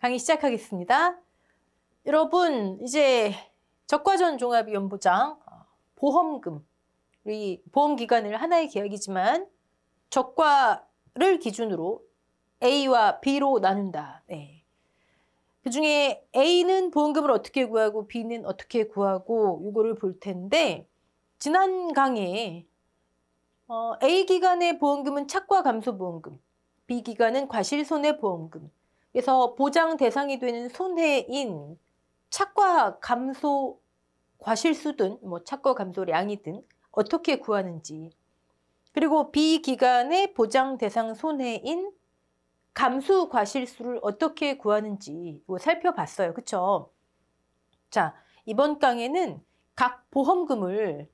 강의 시작하겠습니다. 여러분, 이제 적과전 종합위험보장, 보험금, 우리 보험기간을 하나의 계약이지만 적과를 기준으로 A와 B로 나눈다. 네. 그중에 A는 보험금을 어떻게 구하고 B는 어떻게 구하고 이거를 볼 텐데, 지난 강의에 A 기간의 보험금은 착과 감소 보험금, B 기간은 과실손해보험금. 그래서 보장 대상이 되는 손해인 착과 감소 과실수든 착과 감소량이든 어떻게 구하는지, 그리고 B 기간의 보장 대상 손해인 감수 과실수를 어떻게 구하는지 이거 살펴봤어요. 그쵸? 자, 이번 강의는 각 보험금을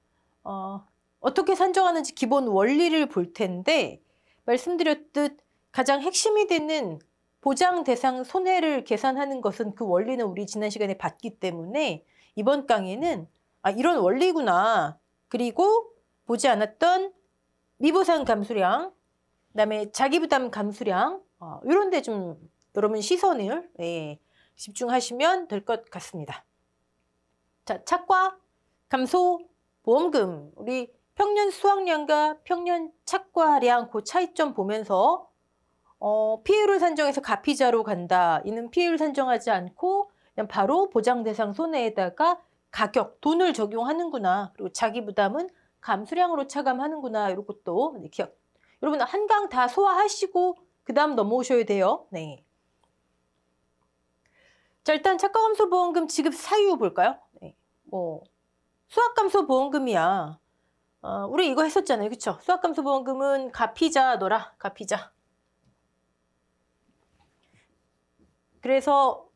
어떻게 산정하는지 기본 원리를 볼 텐데, 말씀드렸듯 가장 핵심이 되는 보장 대상 손해를 계산하는 것은 그 원리는 우리 지난 시간에 봤기 때문에 이번 강의는 이런 원리구나. 그리고 보지 않았던 미보상 감수량, 그다음에 자기부담 감수량, 이런 데 좀 여러분 시선을 집중하시면 될 것 같습니다. 자, 착과 감소 보험금, 우리 평년 수확량과 평년 착과량 그 차이점 보면서 피해율을 산정해서 가피자로 간다. 이는 피해율 산정하지 않고 그냥 바로 보장 대상 손해에다가 가격, 돈을 적용하는구나. 그리고 자기 부담은 감수량으로 차감하는구나. 이런 것도 기억. 여러분 한 강 다 소화하시고 그 다음 넘어오셔야 돼요. 네. 자, 일단 착과 감소 보험금 지급 사유 볼까요? 네. 수확 감소 보험금이야. 우리 이거 했었잖아요. 그쵸? 수확 감소 보험금은 가피자 넣어라. 가피자. 그래서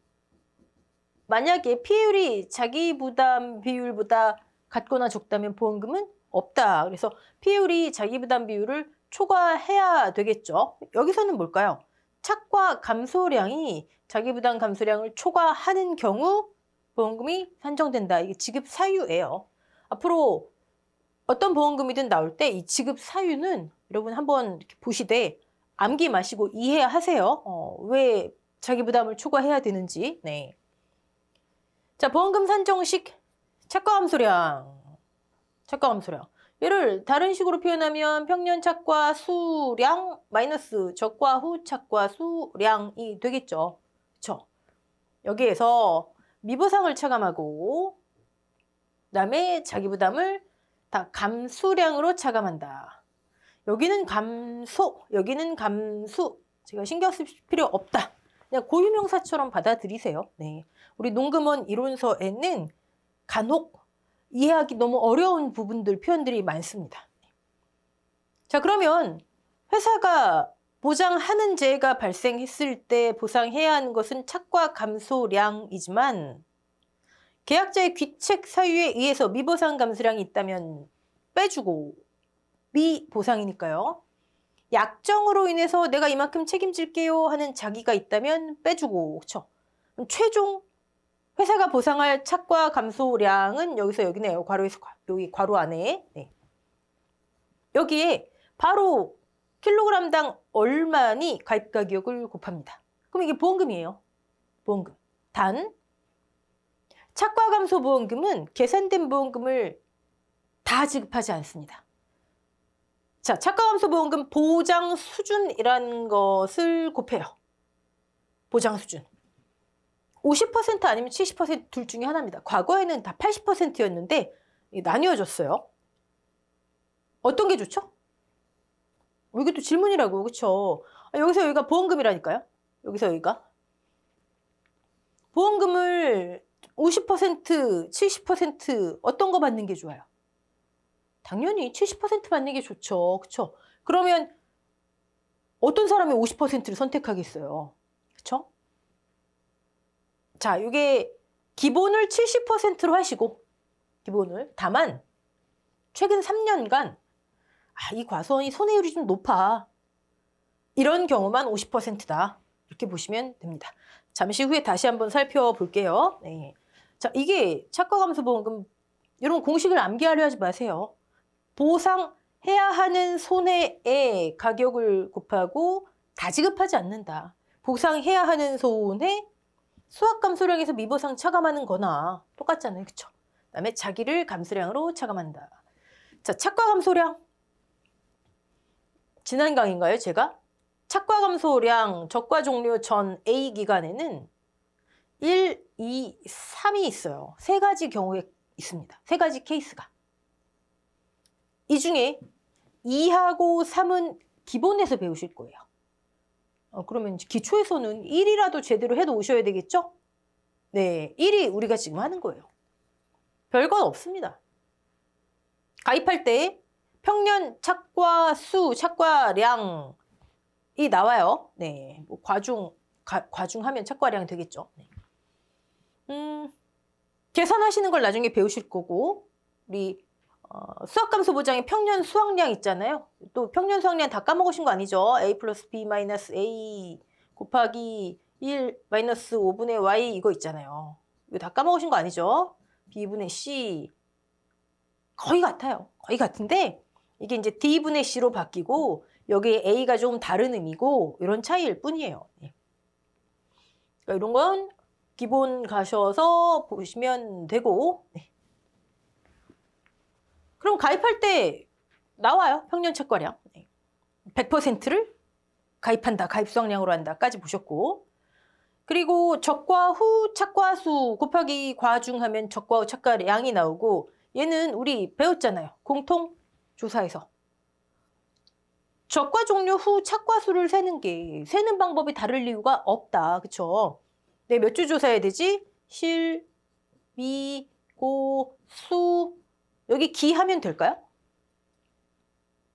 만약에 피해율이 자기 부담 비율보다 같거나 적다면 보험금은 없다. 그래서 피해율이 자기 부담 비율을 초과해야 되겠죠. 여기서는 뭘까요? 착과 감소량이 자기 부담 감소량을 초과하는 경우 보험금이 산정된다. 이게 지급 사유예요. 앞으로 어떤 보험금이든 나올 때 이 지급 사유는 여러분 한번 이렇게 보시되 암기 마시고 이해하세요. 왜 자기 부담을 초과해야 되는지. 네. 자, 보험금 산정식 착과 감소량. 착과 감소량. 얘를 다른 식으로 표현하면 평년 착과 수량 마이너스 적과 후 착과 수량이 되겠죠. 그쵸? 여기에서 미보상을 차감하고 그다음에 자기 부담을 다 감수량으로 차감한다. 여기는 감소, 여기는 감수. 제가 신경 쓸 필요 없다. 그냥 고유명사처럼 받아들이세요. 네. 우리 농금원 이론서에는 간혹 이해하기 너무 어려운 부분들, 표현들이 많습니다. 자, 그러면 회사가 보장하는 재해가 발생했을 때 보상해야 하는 것은 착과 감소량이지만 계약자의 귀책 사유에 의해서 미보상 감소량이 있다면 빼주고 미보상이니까요. 약정으로 인해서 내가 이만큼 책임질게요 하는 자기가 있다면 빼주고, 그렇죠? 최종 회사가 보상할 착과 감소량은 여기서 여기네요. 괄호에서 여기 괄호 안에. 네. 여기에 바로 킬로그램당 얼마니 가입 가격을 곱합니다. 그럼 이게 보험금이에요. 보험금. 단 착과 감소 보험금은 계산된 보험금을 다 지급하지 않습니다. 자, 착과 감소 보험금 보장 수준이라는 것을 곱해요. 보장 수준. 50% 아니면 70% 둘 중에 하나입니다. 과거에는 다 80%였는데 나뉘어졌어요. 어떤 게 좋죠? 이게 또 질문이라고, 그쵸? 여기서 여기가 보험금이라니까요. 여기서 여기가. 보험금을 50%, 70% 어떤 거 받는 게 좋아요? 당연히 70% 받는 게 좋죠. 그쵸? 그러면 어떤 사람이 50%를 선택하겠어요? 그쵸? 자, 이게 기본을 70%로 하시고, 기본을. 다만, 최근 3년간, 이 과수원이 손해율이 좀 높아. 이런 경우만 50%다. 이렇게 보시면 됩니다. 잠시 후에 다시 한번 살펴볼게요. 네. 자, 이게 착과 감소 보험금, 이런 공식을 암기하려 하지 마세요. 보상해야 하는 손해의 가격을 곱하고 다 지급하지 않는다. 보상해야 하는 손해, 수학 감소량에서 미보상 차감하는 거나 똑같잖아요. 그쵸? 그다음에 자기를 감소량으로 차감한다. 자, 착과 감소량. 지난 강의인가요, 제가? 착과 감소량 적과 종료 전 A 기간에는 1, 2, 3이 있어요. 세 가지 경우에 있습니다. 세 가지 케이스가. 이 중에 2하고 3은 기본에서 배우실 거예요. 그러면 기초에서는 1이라도 제대로 해도 오셔야 되겠죠? 네, 1이 우리가 지금 하는 거예요. 별건 없습니다. 가입할 때 평년 착과 수, 착과량이 나와요. 네, 뭐 과중하면 착과량 되겠죠. 네. 계산하시는 걸 나중에 배우실 거고, 우리 수학감소 보장의 평년 수학량 있잖아요. 또 평년 수학량 다 까먹으신 거 아니죠? A 플러스 B 마이너스 A 곱하기 1 마이너스 5분의 Y 이거 있잖아요. 이거 다 까먹으신 거 아니죠? B분의 C 거의 같아요. 거의 같은데 이게 이제 D분의 C로 바뀌고 여기에 A가 좀 다른 의미고 이런 차이일 뿐이에요. 네. 그러니까 이런 건 기본 가셔서 보시면 되고 네. 그럼 가입할 때 나와요. 평년 착과량. 100%를 가입한다. 가입 수학량으로 한다까지 보셨고 그리고 적과 후 착과수 곱하기 과중하면 적과 후 착과량이 나오고 얘는 우리 배웠잖아요. 공통조사에서. 적과 종료 후 착과수를 세는 방법이 다를 이유가 없다. 그쵸? 네, 몇 주 조사해야 되지? 실, 미, 고, 수 여기 기 하면 될까요?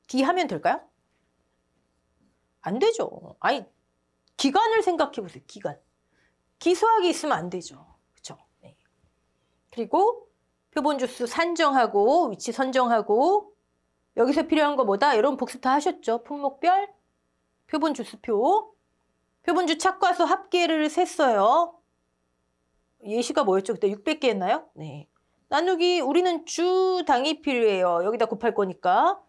기 하면 될까요? 안 되죠. 아니, 기간을 생각해 보세요. 기간. 기수학이 있으면 안 되죠. 그렇죠? 네. 그리고 표본주수 산정하고 위치 선정하고 여기서 필요한 거 뭐다? 여러분 복습 다 하셨죠? 품목별, 표본주수표, 표본주 착과수 합계를 셌어요. 예시가 뭐였죠? 그때 600개 했나요? 네. 나누기 우리는 주당이 필요해요. 여기다 곱할 거니까.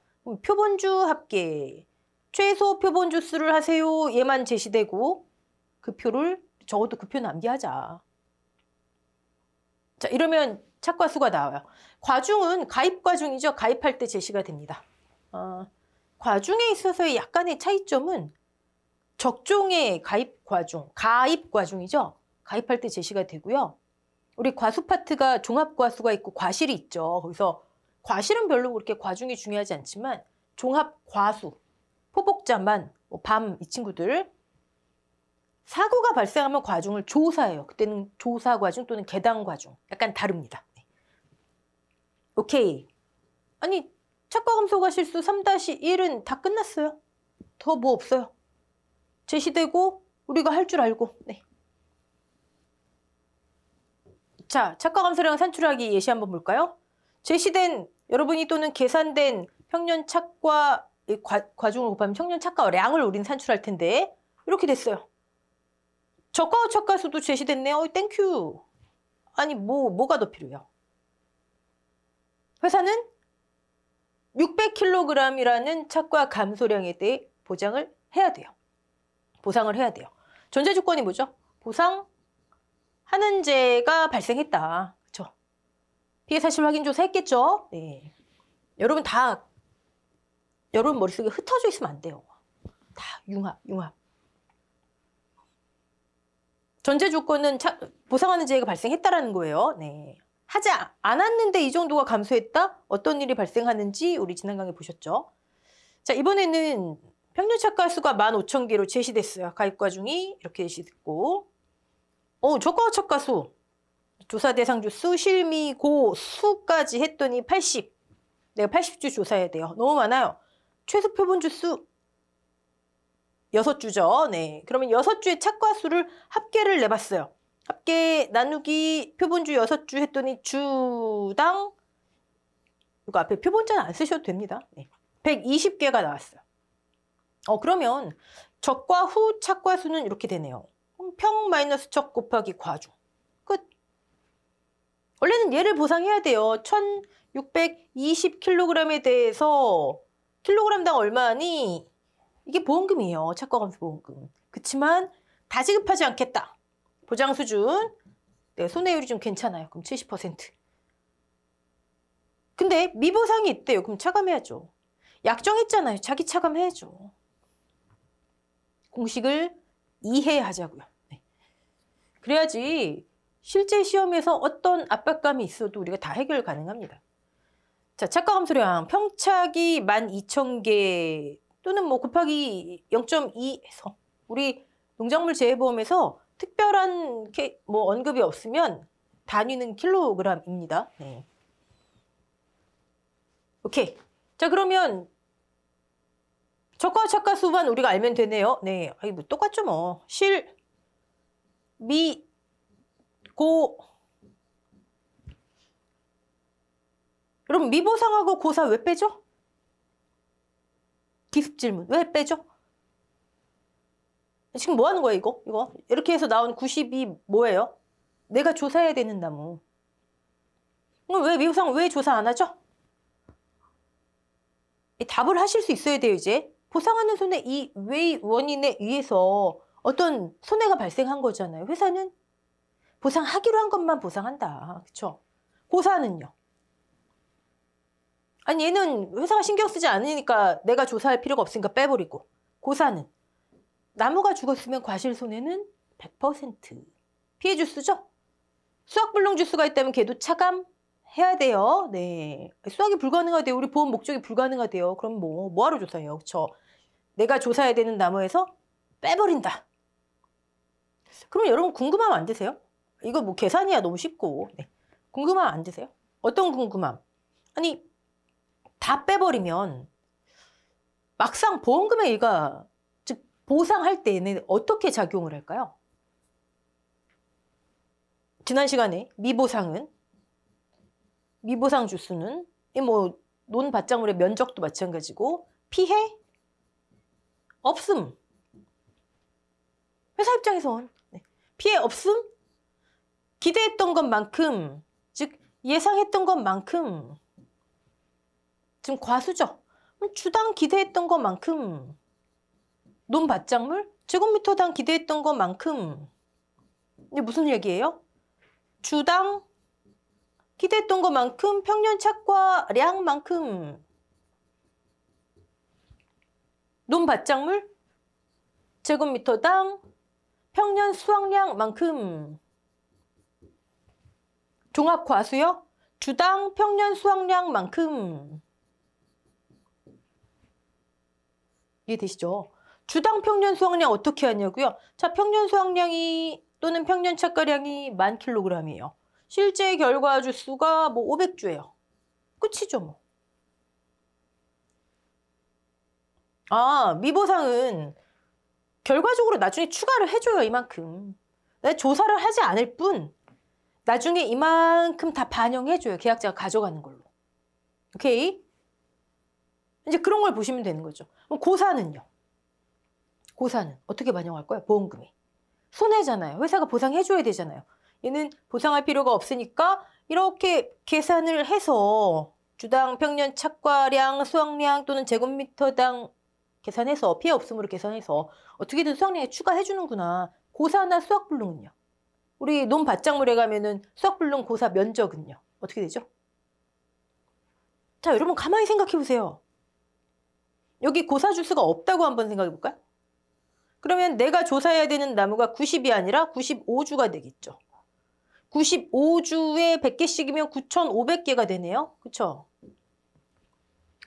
표본주 합계. 최소 표본주 수를 하세요. 얘만 제시되고 그 표를 적어도 그 표 남기하자. 자, 이러면 착과수가 나와요. 과중은 가입 과중이죠. 가입할 때 제시가 됩니다. 과중에 있어서의 약간의 차이점은 적종의 가입 과중이죠. 가입할 때 제시가 되고요. 우리 과수 파트가 종합과수가 있고 과실이 있죠. 거기서 과실은 별로 그렇게 과중이 중요하지 않지만 종합과수, 포복자만, 밤 이 친구들 사고가 발생하면 과중을 조사해요. 그때는 조사과중 또는 계당과중 약간 다릅니다. 네. 오케이. 아니 착과감소가 실수 3-1은 다 끝났어요. 더 뭐 없어요. 제시되고 우리가 할 줄 알고 네. 자, 착과감소량 산출하기 예시 한번 볼까요? 제시된 여러분이 또는 계산된 평년 착과 과중을 곱하면 평년 착과량을 우린 산출할 텐데 이렇게 됐어요. 적과후 착과수도 제시됐네요. 땡큐. 아니 뭐가 더 필요해요? 회사는 600kg이라는 착과 감소량에 대해 보상을 해야 돼요. 전제 조건이 뭐죠? 보상하는 죄가 발생했다. 그렇죠? 피해 사실 확인 조사 했겠죠? 네. 여러분 머릿속에 흩어져 있으면 안 돼요. 다 융합. 전제 조건은 보상하는 죄가 발생했다라는 거예요. 네. 하지 않았는데 이 정도가 감소했다? 어떤 일이 발생하는지 우리 지난 강의 보셨죠? 자, 이번에는 평균 착과수가 15,000개로 제시됐어요. 가입 과중이 이렇게 제시됐고 적과후 착과수 조사 대상주 수, 실미, 고, 수까지 했더니 80. 내가 80주 조사해야 돼요. 너무 많아요. 최소 표본주 수 6주죠. 네. 그러면 6주의 착과수를 합계를 내봤어요. 합계 나누기 표본주 6주 했더니 주당 이거 앞에 표본자는 안 쓰셔도 됩니다. 네. 120개가 나왔어요. 그러면 적과 후 착과수는 이렇게 되네요. 평 마이너스 적 곱하기 과중. 끝. 원래는 얘를 보상해야 돼요. 1620kg에 대해서 킬로그램당 얼마니? 이게 보험금이에요. 착과감소 보험금. 그렇지만 다 지급하지 않겠다. 보장 수준. 네, 손해율이 좀 괜찮아요. 그럼 70%. 근데 미보상이 있대요. 그럼 차감해야죠. 약정했잖아요. 자기 차감해야죠. 공식을 이해하자고요. 네. 그래야지 실제 시험에서 어떤 압박감이 있어도 우리가 다 해결 가능합니다. 자, 착과 감소량 평착이 12,000개 또는 뭐 곱하기 0.2해서 우리 농작물 재해보험에서 특별한 뭐 언급이 없으면 단위는 킬로그램입니다. 네. 오케이. 자, 그러면 적과 착과 수만 우리가 알면 되네요. 네. 아니, 뭐 똑같죠, 뭐. 실, 미, 고. 여러분, 미보상하고 고사 왜 빼죠? 기습 질문. 왜 빼죠? 지금 뭐 하는 거야, 이거? 이렇게 해서 나온 90이 뭐예요? 내가 조사해야 되는 나무. 그럼 왜 미보상 왜 조사 안 하죠? 답을 하실 수 있어야 돼요, 이제. 보상하는 손해 이 왜 원인에 의해서 어떤 손해가 발생한 거잖아요. 회사는 보상하기로 한 것만 보상한다. 그쵸? 고사는요? 아니, 얘는 회사가 신경 쓰지 않으니까 내가 조사할 필요가 없으니까 빼버리고. 고사는 나무가 죽었으면 과실 손해는 100% 피해 주스죠? 수확불능 주스가 있다면 걔도 차감해야 돼요. 네, 수확이 불가능하대요. 우리 보험 목적이 불가능하대요. 그럼 뭐하러 조사해요? 그쵸? 내가 조사해야 되는 나무에서 빼버린다. 그럼 여러분 궁금함 안 드세요? 이거 뭐 계산이야 너무 쉽고. 네. 궁금함 안 드세요? 어떤 궁금함? 아니, 다 빼버리면 막상 보험금의 일가, 즉 보상할 때는 어떻게 작용을 할까요? 지난 시간에 미보상 주수는 뭐 논밭작물의 면적도 마찬가지고 피해 없음. 회사 입장에선 피해 없음, 기대했던 것만큼, 즉 예상했던 것만큼 지금 과수죠. 주당 기대했던 것만큼 논밭작물 제곱미터당 기대했던 것만큼. 이게 무슨 얘기예요? 주당 기대했던 것만큼 평년 착과량만큼 논밭작물 제곱미터당 평년 수확량만큼. 종합과수요? 주당 평년 수확량만큼. 이해되시죠? 주당 평년 수확량 어떻게 하냐고요? 자, 평년 수확량이 또는 평년 착과량이 10,000kg이에요. 실제 결과 주수가 뭐 500주예요. 끝이죠, 뭐. 아, 미보상은 결과적으로 나중에 추가를 해줘요, 이만큼. 내가 조사를 하지 않을 뿐 나중에 이만큼 다 반영해줘요. 계약자가 가져가는 걸로. 오케이? 이제 그런 걸 보시면 되는 거죠. 그럼 고사는요? 고사는 어떻게 반영할 거예요? 보험금이. 손해잖아요. 회사가 보상해줘야 되잖아요. 얘는 보상할 필요가 없으니까 이렇게 계산을 해서 주당 평년 착과량, 수확량 또는 제곱미터당 계산해서 피해 없음으로 계산해서 어떻게든 수확량에 추가해주는구나. 고사나 수확불능은요? 우리 논밭작물에 가면은 수확불능 고사 면적은요? 어떻게 되죠? 자, 여러분 가만히 생각해 보세요. 여기 고사 주수가 없다고 한번 생각해 볼까요? 그러면 내가 조사해야 되는 나무가 90이 아니라 95주가 되겠죠. 95주에 100개씩이면 9,500개가 되네요. 그쵸?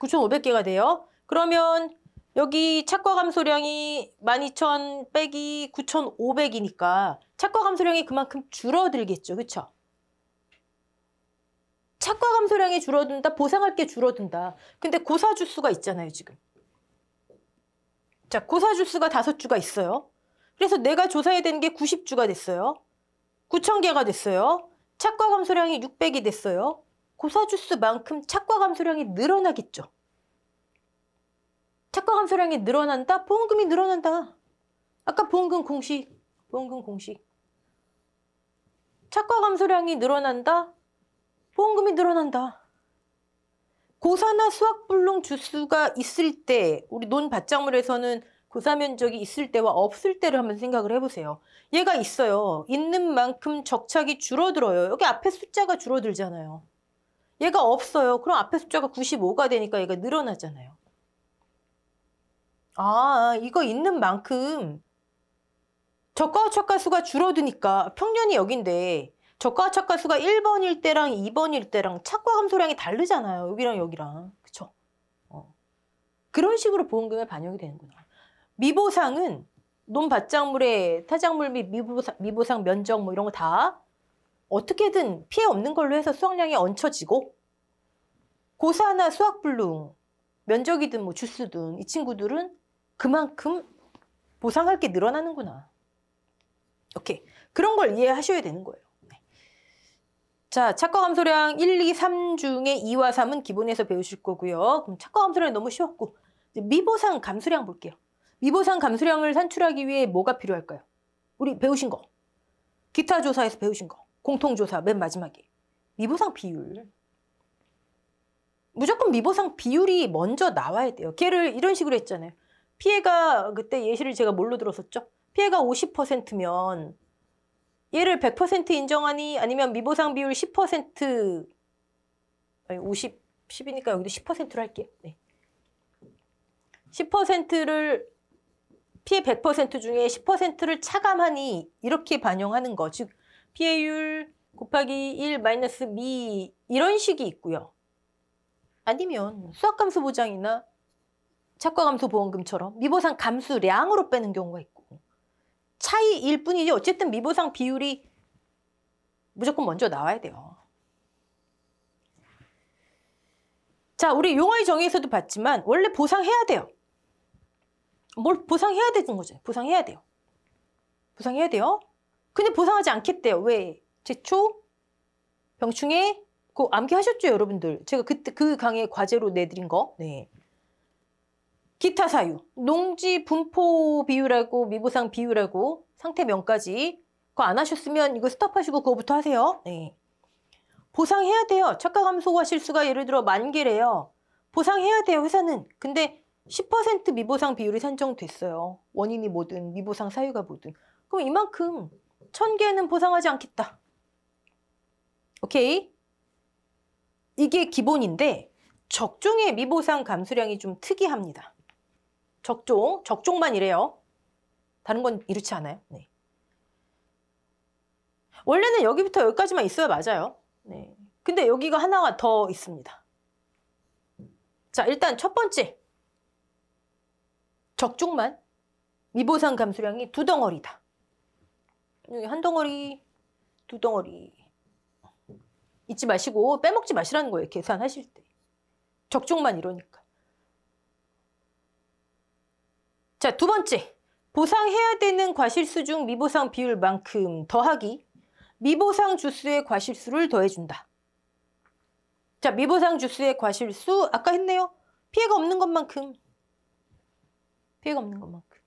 9,500개가 돼요. 그러면 여기 착과 감소량이 12,000 빼기 9,500이니까 착과 감소량이 그만큼 줄어들겠죠. 그쵸? 착과 감소량이 줄어든다, 보상할 게 줄어든다. 근데 고사 주수가 있잖아요, 지금. 자, 고사 주수가 5주가 있어요. 그래서 내가 조사해야 되는 게 90주가 됐어요. 9,000개가 됐어요. 착과 감소량이 600이 됐어요. 고사 주수만큼 착과 감소량이 늘어나겠죠. 착과 감소량이 늘어난다? 보험금이 늘어난다. 아까 보험금 공식. 착과 감소량이 늘어난다? 보험금이 늘어난다. 고사나 수확불능 주수가 있을 때 우리 논밭작물에서는 고사 면적이 있을 때와 없을 때를 한번 생각을 해보세요. 얘가 있어요. 있는 만큼 적착이 줄어들어요. 여기 앞에 숫자가 줄어들잖아요. 얘가 없어요. 그럼 앞에 숫자가 95가 되니까 얘가 늘어나잖아요. 아, 이거 있는 만큼 저가와 척가수가 줄어드니까 평년이 여긴데 저가와 척가수가 1번일 때랑 2번일 때랑 착과 감소량이 다르잖아요. 여기랑 여기랑. 그쵸? 그런 식으로 보험금에 반영이 되는구나. 미보상은 논밭작물의 타작물 및 미보상 면적 뭐 이런 거 다 어떻게든 피해 없는 걸로 해서 수확량이 얹혀지고 고사나 수확불능, 면적이든 뭐 주스든 이 친구들은 그만큼 보상할 게 늘어나는구나. 오케이. 그런 걸 이해하셔야 되는 거예요. 네. 자, 착과 감소량 1, 2, 3 중에 2와 3은 기본에서 배우실 거고요. 그럼 착과 감소량이 너무 쉬웠고 이제 미보상 감소량 볼게요. 미보상 감소량을 산출하기 위해 뭐가 필요할까요? 우리 배우신 거. 기타 조사에서 배우신 거. 공통조사 맨 마지막에. 미보상 비율. 무조건 미보상 비율이 먼저 나와야 돼요. 걔를 이런 식으로 했잖아요. 피해가 그때 예시를 제가 뭘로 들었었죠? 피해가 50%면 얘를 100% 인정하니 아니면 미보상 비율 10% 아니 50, 10이니까 여기도 10%로 할게요. 네. 10%를 피해 100% 중에 10%를 차감하니 이렇게 반영하는 거. 즉 피해율 곱하기 1 마이너스 미 이런 식이 있고요. 아니면 수확감소 보장이나 착과감소 보험금처럼 미보상 감수량으로 빼는 경우가 있고 차이일 뿐이지 어쨌든 미보상 비율이 무조건 먼저 나와야 돼요. 자, 우리 용어의 정의에서도 봤지만 원래 보상해야 돼요. 뭘 보상해야 되는 거죠. 보상해야 돼요. 보상해야 돼요. 근데 보상하지 않겠대요. 왜? 제초, 병충해, 그거 암기하셨죠, 여러분들? 제가 그때 그 강의 과제로 내드린 거. 네. 기타 사유, 농지 분포 비율하고 미보상 비율하고 상태명까지 그거 안 하셨으면 이거 스톱하시고 그거부터 하세요. 네. 보상해야 돼요. 착과 감소가 실수가 예를 들어 10,000개래요. 보상해야 돼요, 회사는. 근데 10% 미보상 비율이 산정됐어요. 원인이 뭐든 미보상 사유가 뭐든. 그럼 이만큼 1,000개는 보상하지 않겠다. 오케이? 이게 기본인데 적종의 미보상 감수량이 좀 특이합니다. 적종만 이래요. 다른 건 이렇지 않아요. 네. 원래는 여기부터 여기까지만 있어야 맞아요. 네. 근데 여기가 하나가 더 있습니다. 자, 일단 첫 번째. 적종만 미보상 감수량이 2덩어리다. 여기 한 덩어리, 2덩어리. 잊지 마시고 빼먹지 마시라는 거예요. 계산하실 때. 적종만 이러니까. 자, 두 번째. 보상해야 되는 과실수 중 미보상 비율만큼 더하기 미보상 주수의 과실수를 더해준다. 자, 미보상 주수의 과실수 아까 했네요. 피해가 없는 것만큼. 피해가 없는 것만큼.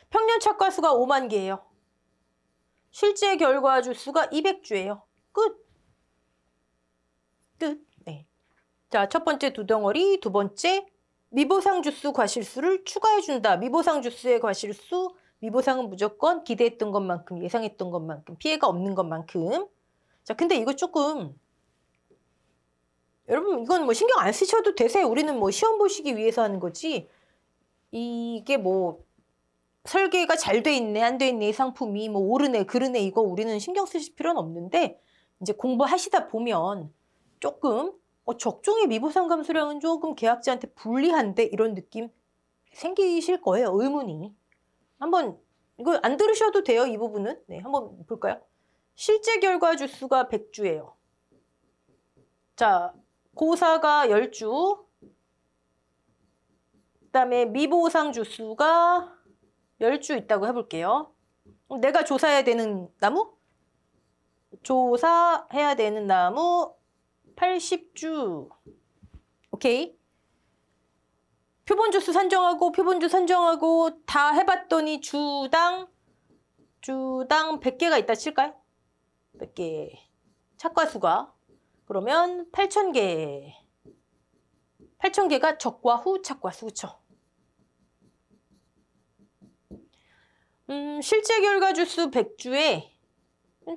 평년 착과수가 5만 개예요. 실제 결과 주수가 200주예요. 끝. 끝. 네. 자, 첫 번째 2덩어리, 두 번째 미보상 주수 과실수를 추가해준다. 미보상 주수의 과실수, 미보상은 무조건 기대했던 것만큼, 예상했던 것만큼, 피해가 없는 것만큼. 자, 근데 이거 조금 여러분 이건 뭐 신경 안 쓰셔도 되세요. 우리는 뭐 시험 보시기 위해서 하는 거지. 이게 뭐 설계가 잘 돼 있네, 안 돼 있네, 이 상품이 뭐 오르네, 그르네 이거 우리는 신경 쓰실 필요는 없는데 이제 공부하시다 보면 조금 적종의 미보상 감수량은 조금 계약자한테 불리한데 이런 느낌 생기실 거예요. 의문이. 한번 이거 안 들으셔도 돼요. 이 부분은. 네, 한번 볼까요? 실제 결과 주수가 100주예요. 자, 고사가 10주. 그다음에 미보상 주수가 10주 있다고 해볼게요. 내가 조사해야 되는 나무? 조사해야 되는 나무 80주. 오케이. 표본주수 산정하고 다 해봤더니 주당 100개가 있다 칠까요? 100개. 착과수가. 그러면 8,000개. 8,000개가 적과 후 착과수. 그쵸? 실제 결과 주수 100주에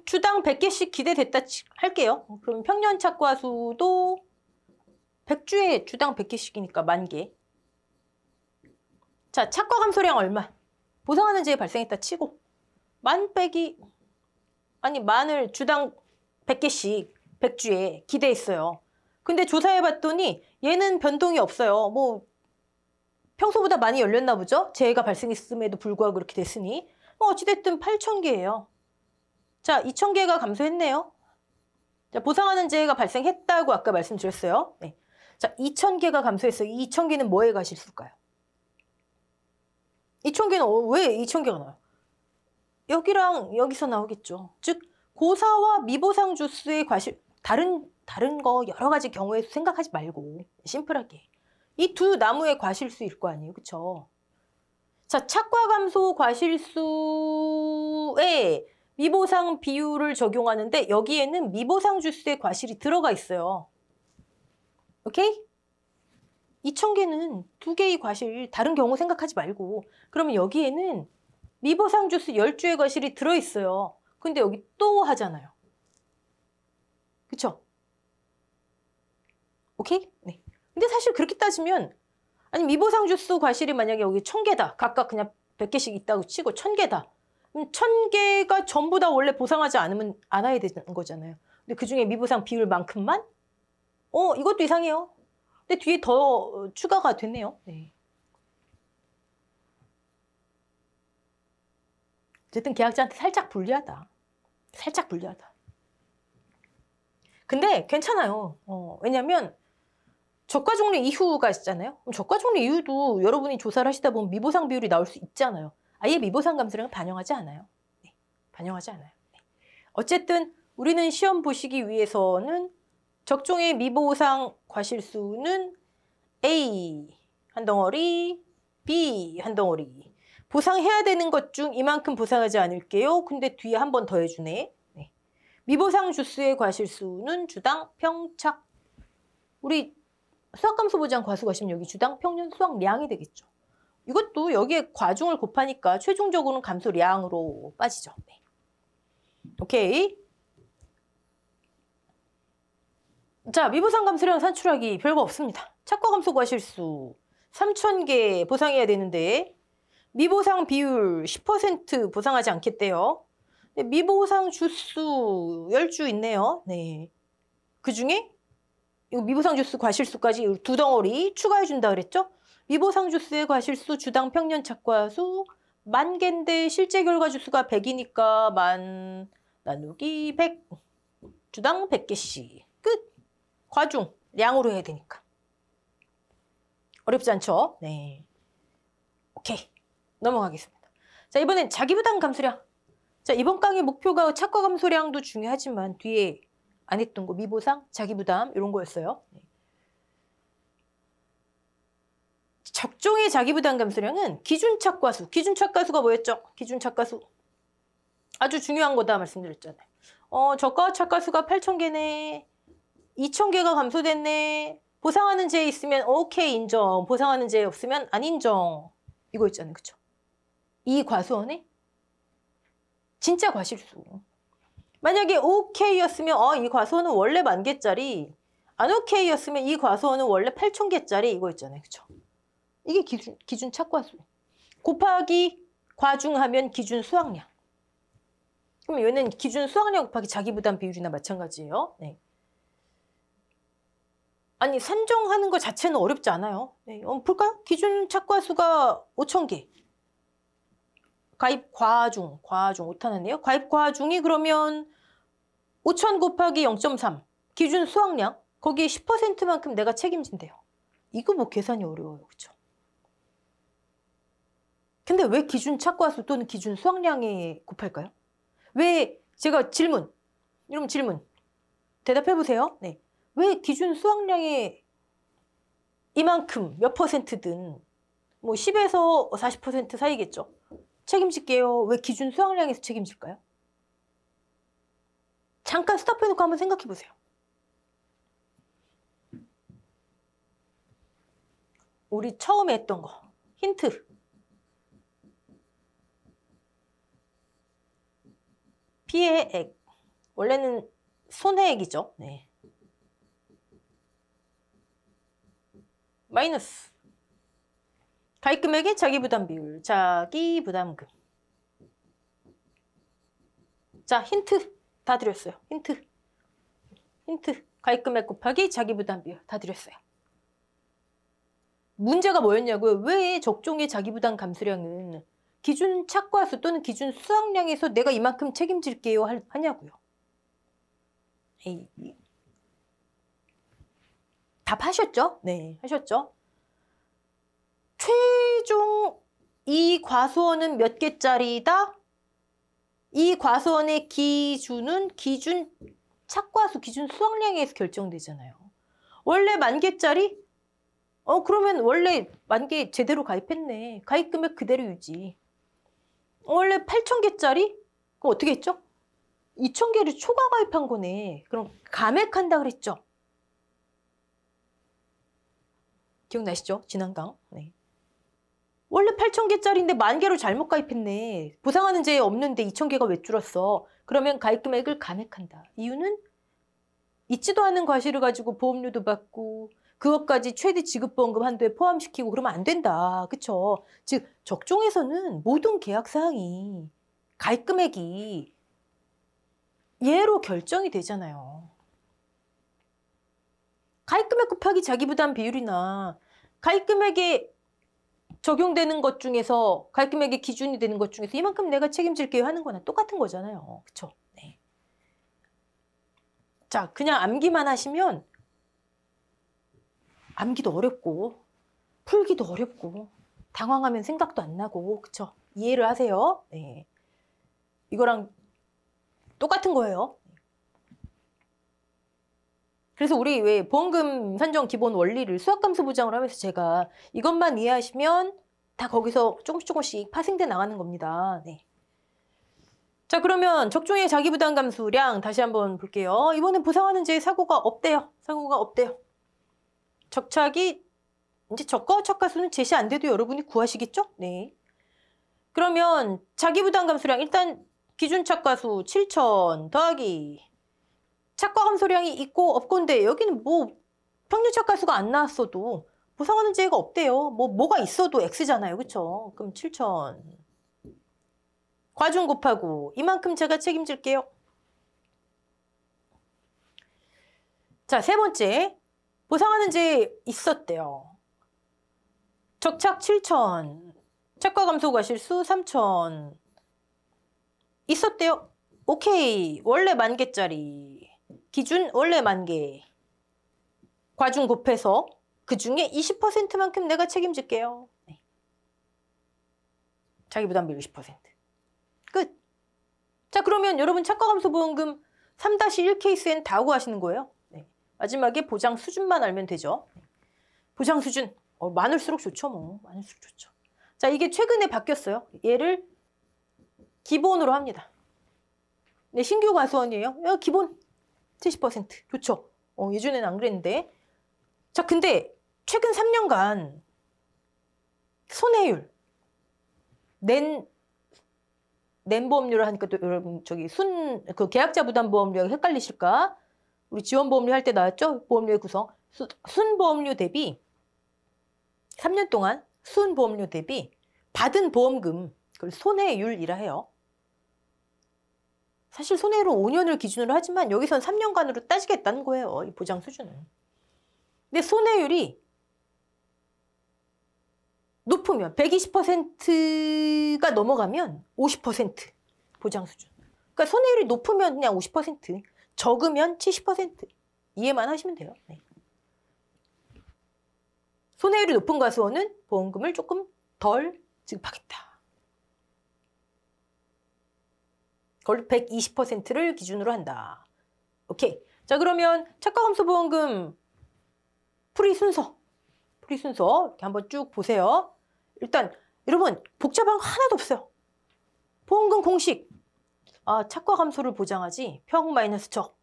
주당 100개씩 기대됐다 할게요. 그럼 평년 착과수도 100주에 주당 100개씩이니까 10,000개. 자, 착과 감소량 얼마? 보상하는 제에 발생했다 치고 만 빼기 아니 만을 주당 100개씩 100주에 기대했어요. 근데 조사해봤더니 얘는 변동이 없어요. 뭐 평소보다 많이 열렸나 보죠? 재해가 발생했음에도 불구하고 그렇게 됐으니 어찌됐든 8,000개예요. 자, 2,000개가 감소했네요. 자, 보상하는 재해가 발생했다고 아까 말씀드렸어요. 네. 자, 2,000개가 감소했어요. 2,000개는 뭐에 과실수일까요? 2,000개는 왜 2,000개가 나와요? 여기랑 여기서 나오겠죠. 즉 고사와 미보상 주수의 과실 다른 거 여러 가지 경우에 생각하지 말고 심플하게 이 두 나무의 과실수일 거 아니에요. 그쵸? 자, 착과 감소 과실수에 미보상 비율을 적용하는데 여기에는 미보상 주수의 과실이 들어가 있어요. 오케이? 2,000개는 두 개의 과실 다른 경우 생각하지 말고 그러면 여기에는 미보상 주수 10주의 과실이 들어있어요. 근데 여기 또 하잖아요. 그쵸? 오케이? 네. 근데 사실 그렇게 따지면 아니 미보상 주수 과실이 만약에 여기 1,000개다. 각각 그냥 100개씩 있다고 치고 1,000개다. 그럼 1,000개가 전부 다 원래 보상하지 않아야 되는 거잖아요. 근데 그중에 미보상 비율만큼만? 이것도 이상해요. 근데 뒤에 더 추가가 됐네요. 네. 어쨌든 계약자한테 살짝 불리하다. 살짝 불리하다. 근데 괜찮아요. 왜냐면 저가 종료 이후가 있잖아요. 그럼 저가 종료 이후도 여러분이 조사를 하시다 보면 미보상 비율이 나올 수 있잖아요. 아예 미보상 감소량은 반영하지 않아요. 네, 반영하지 않아요. 네. 어쨌든 우리는 시험 보시기 위해서는 적종의 미보상 과실수는 A 한 덩어리, B 한 덩어리. 보상해야 되는 것 중 이만큼 보상하지 않을게요. 근데 뒤에 한 번 더 해주네. 네. 미보상 주수의 과실수는 주당 평착. 우리 수학감소 보장 과수과시면 여기 주당 평년 수확량이 되겠죠. 이것도 여기에 과중을 곱하니까 최종적으로는 감소량으로 빠지죠. 네. 오케이. 자, 미보상 감소량 산출하기 별거 없습니다. 착과 감소 과실수 3,000개 보상해야 되는데 미보상 비율 10% 보상하지 않겠대요. 미보상 주수 10주 있네요. 네. 그중에 이거 미보상 주수 과실수까지 두 덩어리 추가해 준다 그랬죠? 미보상 주수의 과실수 주당 평년 착과수 10,000개인데 실제 결과 주수가 100이니까 10,000 나누기 100 주당 100개씩 끝. 과중 량으로 해야 되니까 어렵지 않죠? 네. 오케이. 넘어가겠습니다. 자, 이번엔 자기부담 감소량. 자, 이번 강의 목표가 착과 감소량도 중요하지만 뒤에 안 했던 거 미보상, 자기부담 이런 거였어요. 네. 적종의 자기부담 감소량은 기준착과수. 기준착과수가 뭐였죠? 기준착과수. 아주 중요한 거다 말씀드렸잖아요. 저가 착과수가 8,000개네. 2,000개가 감소됐네. 보상하는 제 있으면 오케이 인정. 보상하는 제 없으면 안 인정. 이거 있잖아요. 그쵸? 이 과수원에 진짜 과실수. 만약에 오케이였으면 이 과수원은 원래 10,000개짜리 안 오케이였으면 이 과수원은 원래 8,000개짜리 이거 있잖아요. 그쵸? 이게 기준 착과수. 곱하기 과중하면 기준 수확량. 그럼 얘는 기준 수확량 곱하기 자기부담 비율이나 마찬가지예요. 네. 아니 산정하는 것 자체는 어렵지 않아요. 네. 볼까요? 기준 착과수가 5,000개. 가입 과중 오타났네요. 가입 과중이 그러면 5,000 곱하기 0.3 기준 수확량 거기에 10%만큼 내가 책임진대요. 이거 뭐 계산이 어려워요. 그렇죠? 근데 왜 기준 착과수 또는 기준 수확량에 곱할까요? 왜 제가 질문 여러분 질문 대답해 보세요. 네. 왜 기준 수확량에 이만큼 몇 퍼센트든 뭐 10에서 40% 사이겠죠. 책임질게요. 왜 기준 수확량에서 책임질까요? 잠깐 스톱해놓고 한번 생각해 보세요. 우리 처음에 했던 거 힌트. 피해액. 원래는 손해액이죠. 네. 마이너스. 가입금액의 자기부담 비율. 자기부담금. 자, 힌트 다 드렸어요. 힌트. 가입금액 곱하기 자기부담 비율 다 드렸어요. 문제가 뭐였냐고요? 왜 적종의 자기부담 감수량은 기준 착과수 또는 기준 수확량에서 내가 이만큼 책임질게요 하냐고요. 에이. 답하셨죠? 네, 하셨죠? 최종 이 과수원은 몇 개짜리다? 이 과수원의 기준은 기준 착과수, 기준 수확량에서 결정되잖아요. 원래 10,000개짜리? 그러면 원래 10,000개 제대로 가입했네. 가입금액 그대로 유지. 원래 8,000개짜리? 그럼 어떻게 했죠? 2,000개를 초과 가입한 거네. 그럼 감액한다 그랬죠? 기억나시죠? 지난강. 네. 원래 8,000개짜리인데 10,000개로 잘못 가입했네. 보상하는 제 없는데 2,000개가 왜 줄었어? 그러면 가입금액을 감액한다. 이유는 있지도 않은 과실을 가지고 보험료도 받고 그것까지 최대 지급보험금 한도에 포함시키고 그러면 안 된다. 그쵸? 즉 적종에서는 모든 계약사항이 가입금액이 예로 결정이 되잖아요. 가입금액 곱하기 자기부담 비율이나 가입금액에 적용되는 것 중에서 가입금액의 기준이 되는 것 중에서 이만큼 내가 책임질게요 하는 거나 똑같은 거잖아요. 그쵸? 네. 자, 그냥 암기만 하시면 암기도 어렵고 풀기도 어렵고 당황하면 생각도 안 나고 그쵸? 이해를 하세요. 네. 이거랑 똑같은 거예요. 그래서 우리 왜 보험금 산정 기본 원리를 수학감소 보장을 하면서 제가 이것만 이해하시면 다 거기서 조금씩 파생돼 나가는 겁니다. 네. 자, 그러면 적종의 자기부담 감수량 다시 한번 볼게요. 이번엔 보상하는 제 사고가 없대요. 적착이 이제 적과 착과수는 제시 안 돼도 여러분이 구하시겠죠? 네. 그러면 자기부담 감수량 일단 기준 착과수 7,000 더하기 착과 감소량이 있고 없건데 여기는 뭐 평균 착과수가 안 나왔어도 보상하는 제가 없대요. 뭐가 있어도 X잖아요. 그쵸? 그럼 7,000 과중 곱하고 이만큼 제가 책임질게요. 자, 세 번째. 보상하는 제 있었대요. 적착 7,000 착과 감소 과실수 3,000 있었대요. 오케이. 원래 10,000개짜리. 기준 원래 10,000개. 과중 곱해서 그중에 20%만큼 내가 책임질게요. 네. 자기부담비율 20%. 끝. 자, 그러면 여러분 착과감소보험금 3-1 케이스엔 다 구하시는 거예요. 네. 마지막에 보장 수준만 알면 되죠. 보장 수준. 많을수록 좋죠, 뭐. 많을수록 좋죠. 자, 이게 최근에 바뀌었어요. 얘를 기본으로 합니다. 네, 신규 과수원이에요. 기본 70%. 좋죠. 예전에는 안 그랬는데. 자, 근데 최근 3년간 손해율 낸 보험료를 하니까 또 여러분 저기 그 계약자 부담 보험료가 헷갈리실까? 우리 지원 보험료 할 때 나왔죠? 보험료의 구성. 순 보험료 대비 3년 동안 순 보험료 대비 받은 보험금 그걸 손해율이라 해요. 사실 손해율은 5년을 기준으로 하지만 여기선 3년간으로 따지겠다는 거예요. 이 보장 수준은. 근데 손해율이 높으면 120%가 넘어가면 50% 보장 수준. 그러니까 손해율이 높으면 그냥 50%, 적으면 70%. 이해만 하시면 돼요. 네. 손해율이 높은 과수원은 보험금을 조금 덜 지급하겠다. 그걸 120%를 기준으로 한다. 오케이. 자, 그러면 착과감소보험금 풀이 순서 이렇게 한번 쭉 보세요. 일단 여러분 복잡한 거 하나도 없어요. 보험금 공식. 착과감소를 보장하지 평 마이너스 적.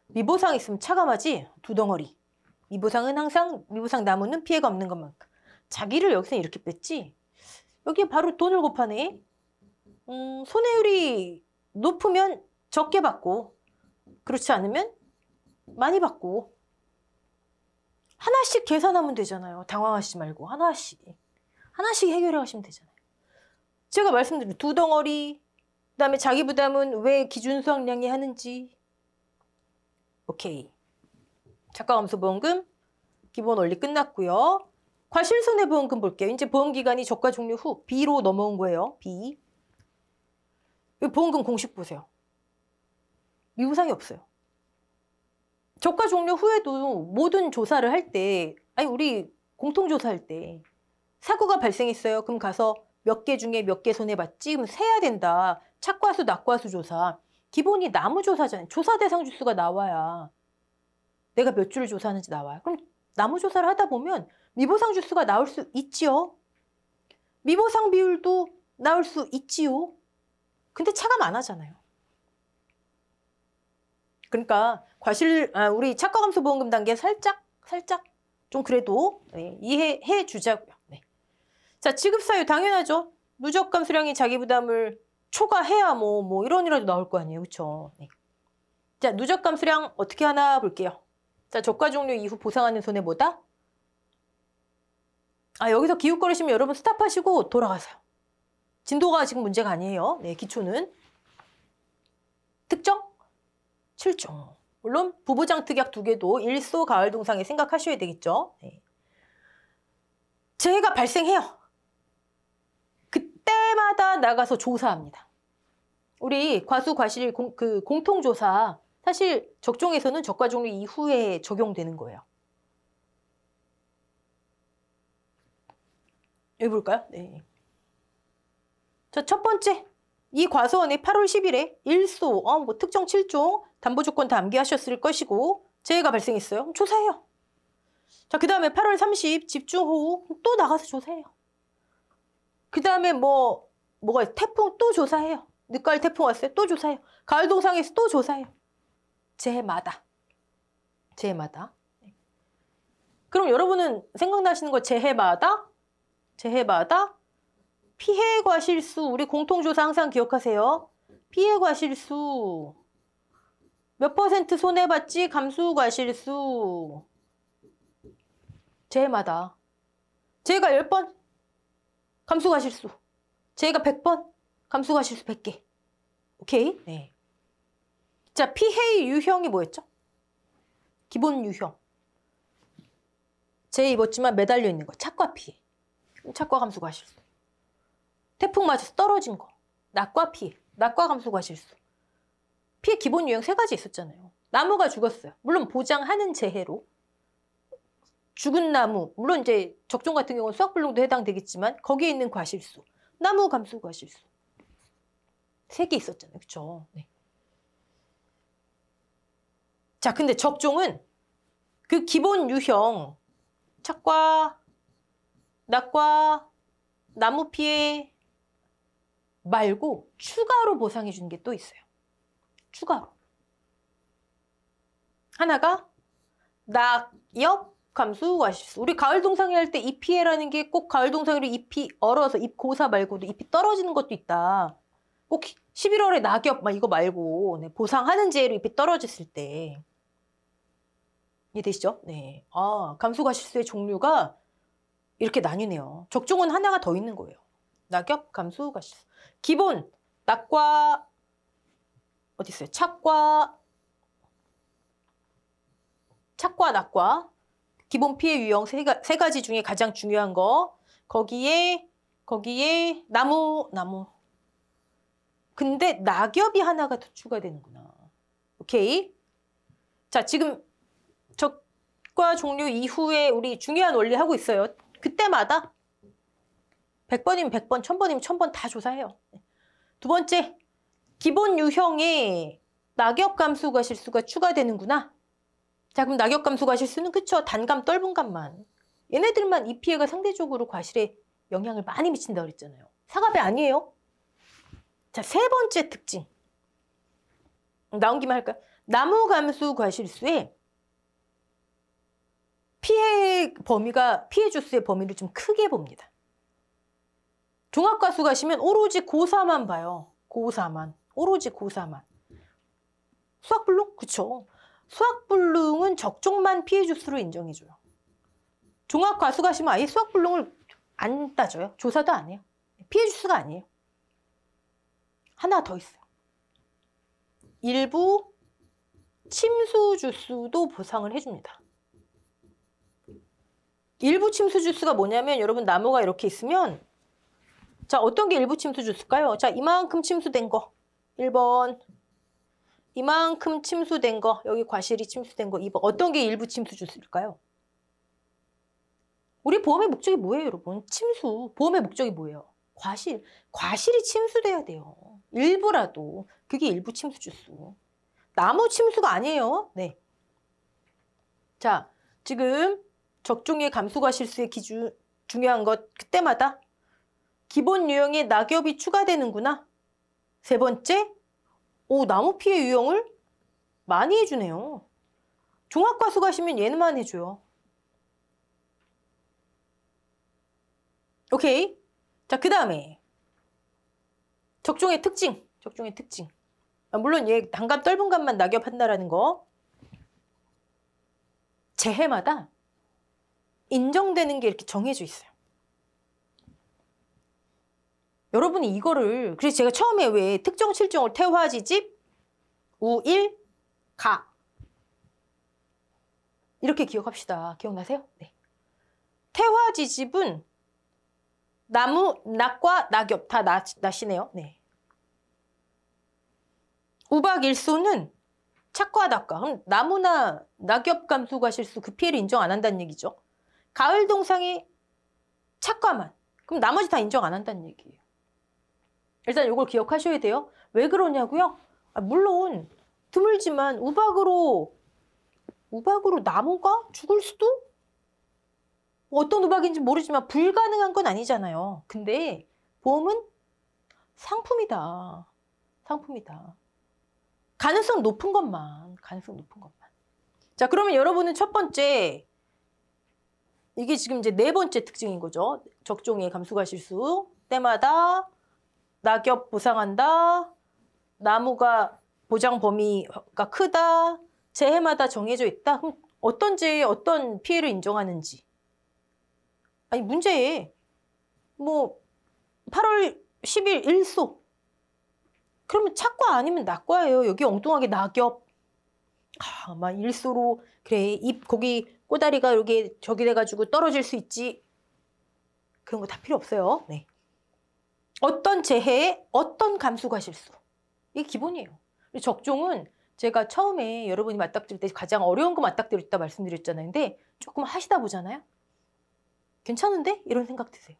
미보상 있으면 차감하지 두 덩어리. 미보상은 항상 미보상 남으는 피해가 없는 것만큼. 자기를 여기서 이렇게 뺐지. 여기에 바로 돈을 곱하네. 손해율이 높으면 적게 받고, 그렇지 않으면 많이 받고. 하나씩 계산하면 되잖아요. 당황하시지 말고 하나씩 해결해 가시면 되잖아요. 제가 말씀드린 두 덩어리, 그다음에 자기 부담은 왜 기준 수확량이 하는지. 오케이. 차가감소보험금 기본 원리 끝났고요. 과실손해보험금 볼게요. 이제 보험기간이 저가 종료 후 B로 넘어온 거예요. B. 이 보험금 공식 보세요. 미부상이 없어요. 저가 종료 후에도 모든 조사를 할 때, 아니 우리 공통조사할 때 사고가 발생했어요. 그럼 가서 몇 개 중에 몇 개 손해봤지? 그럼 세야 된다. 착과수, 낙과수 조사. 기본이 나무조사잖아요. 조사 대상 주수가 나와야 내가 몇 주를 조사하는지 나와요. 그럼 나무조사를 하다 보면 미보상 주수가 나올 수 있지요. 미보상 비율도 나올 수 있지요. 근데 차감 안 하잖아요. 그러니까 우리 착과감소보험금 단계 살짝 좀 그래도 이해해 주자고요. 네. 자, 지급사유 당연하죠. 누적 감수량이 자기 부담을 초과해야 뭐 이런이라도 나올 거 아니에요. 그렇죠? 네. 자, 누적 감수량 어떻게 하나 볼게요. 자, 저가 종료 이후 보상하는 손해 뭐다? 여기서 기웃거리시면 여러분 스탑하시고 돌아가세요. 진도가 지금 문제가 아니에요. 네, 기초는 특정 7종. 물론 부부장 특약 2개도 일소 가을 동상에 생각하셔야 되겠죠. 네. 재해가 발생해요. 그때마다 나가서 조사합니다. 우리 과수 과실 공통조사 사실 적종에서는 저가 종료 이후에 적용되는 거예요. 여기 볼까요? 네. 자, 첫 번째. 이 과수원이 8월 10일에 일소, 특정 7종 담보조건 다 암기하셨을 것이고 재해가 발생했어요. 그럼 조사해요. 자, 그 다음에 8월 30 집중호우 또 나가서 조사해요. 그 다음에 뭐가 태풍 또 조사해요. 늦가을 태풍 왔어요. 또 조사해요. 가을 동상에서 또 조사해요. 재해마다. 그럼 여러분은 생각나시는 거 재해마다 피해 과실수, 우리 공통조사 항상 기억하세요. 피해 과실수 몇 % 손해봤지? 감수 과실수. 재해마다. 재해가 10번 감수 과실수. 재해가 100번 감수 과실수 100개. 오케이? 네. 자, 피해의 유형이 뭐였죠? 기본 유형. 재해 입었지만 매달려 있는 거. 착과 피해. 착과 감수 과실수. 태풍 맞아서 떨어진 거. 낙과 피해. 낙과 감수 과실수. 피해 기본 유형 3가지 있었잖아요. 나무가 죽었어요. 물론 보장하는 재해로. 죽은 나무. 물론 이제 적종 같은 경우는 수확불능도 해당되겠지만 거기에 있는 과실수. 나무 감수 과실수. 3개 있었잖아요. 그렇죠? 네. 자, 근데 적종은 그 기본 유형 착과, 낙과, 나무 피해 말고 추가로 보상해 주는 게 또 있어요. 추가로. 하나가 낙엽 감수 과실수. 우리 가을 동상회 할 때 잎 피해라는 게 꼭 가을 동상회로 잎이 얼어서 잎 고사 말고도 잎이 떨어지는 것도 있다. 꼭 11월에 낙엽 이거 말고 보상하는 재해로 잎이 떨어졌을 때. 이해되시죠? 네. 감수 과실수의 종류가 이렇게 나뉘네요. 적종은 하나가 더 있는 거예요. 낙엽 감수 과실수. 기본 낙과 어디 있어요? 착과 낙과 기본 피해 유형 세 가지 중에 가장 중요한 거. 거기에 나무. 근데 낙엽이 하나가 더 추가되는구나. 오케이? 자, 지금 적과 종료 이후에 우리 중요한 원리 하고 있어요. 그때마다 100번이면 100번, 1000번이면 1000번 다 조사해요. 두 번째, 기본 유형에 낙엽 감수 과실수가 추가되는구나. 자, 그럼 낙엽 감수 과실수는 그쵸? 단감, 떫은감만. 얘네들만 이 피해가 상대적으로 과실에 영향을 많이 미친다고 그랬잖아요. 사과배 아니에요. 자, 세 번째 특징. 나온 김에 할까요? 나무 감수 과실수에 피해 주수의 범위를 좀 크게 봅니다. 종합과수 가시면 오로지 고사만 봐요. 고사만. 오로지 고사만. 수학불능? 그쵸. 수학불능은 적종만 피해 주수로 인정해줘요. 종합과수가시면 아예 수학불능을 안 따져요. 조사도 안 해요. 피해 주수가 아니에요. 하나 더 있어요. 일부 침수 주수도 보상을 해줍니다. 일부 침수 주수가 뭐냐면 여러분 나무가 이렇게 있으면 자 어떤 게 일부 침수 주수일까요? 자 이만큼 침수된 거 1번 이만큼 침수된 거 여기 과실이 침수된 거 2번 어떤 게 일부 침수 주수일까요? 우리 보험의 목적이 뭐예요 여러분? 침수 보험의 목적이 뭐예요? 과실이 침수돼야 돼요. 일부라도 그게 일부 침수 주수. 나무 침수가 아니에요. 네. 자 지금 적종의 감수과 실수의 기준 중요한 것 그때마다 기본 유형에 낙엽이 추가되는구나. 세 번째, 나무 피해 유형을 많이 해주네요. 종합과수 가시면 얘는만 해줘요. 오케이. 자, 그 다음에 적종의 특징. 물론 얘 단감 떫은 감만 낙엽한다라는 거. 재해마다 인정되는 게 이렇게 정해져 있어요. 여러분이 이거를 그래서 제가 처음에 왜 특정 실종을 태화지집, 우일, 가 이렇게 기억합시다. 기억나세요? 네. 태화지집은 나무, 낙과 낙엽 다 낫이네요. 네. 우박일소는 착과 낙과 그럼 나무나 낙엽 감수과 실수 그 피해를 인정 안 한다는 얘기죠. 가을 동상이 착과만 그럼 나머지 다 인정 안 한다는 얘기예요. 일단 이걸 기억하셔야 돼요. 왜 그러냐고요? 물론 드물지만 우박으로 나무가 죽을 수도? 어떤 우박인지 모르지만 불가능한 건 아니잖아요. 근데 보험은 상품이다. 가능성 높은 것만. 자, 그러면 여러분은 첫 번째 이게 지금 이제 네 번째 특징인 거죠. 적종의 감수과 실수. 때마다 낙엽 보상한다. 나무가 보장 범위가 크다. 재해마다 정해져 있다. 그럼 어떤 재해, 어떤 피해를 인정하는지. 아니 문제에 뭐 8월 10일 일소. 그러면 착과 아니면 낙과예요. 여기 엉뚱하게 낙엽. 막 일소로 그래 잎 거기 꼬다리가 이렇게 저기 돼가지고 떨어질 수 있지. 그런 거 다 필요 없어요. 네. 어떤 재해에 어떤 감수과 실수. 이게 기본이에요. 적종은 제가 처음에 여러분이 맞닥뜨릴 때 가장 어려운 거 맞닥뜨렸다 말씀드렸잖아요. 근데 조금 하시다 보잖아요. 괜찮은데? 이런 생각 드세요.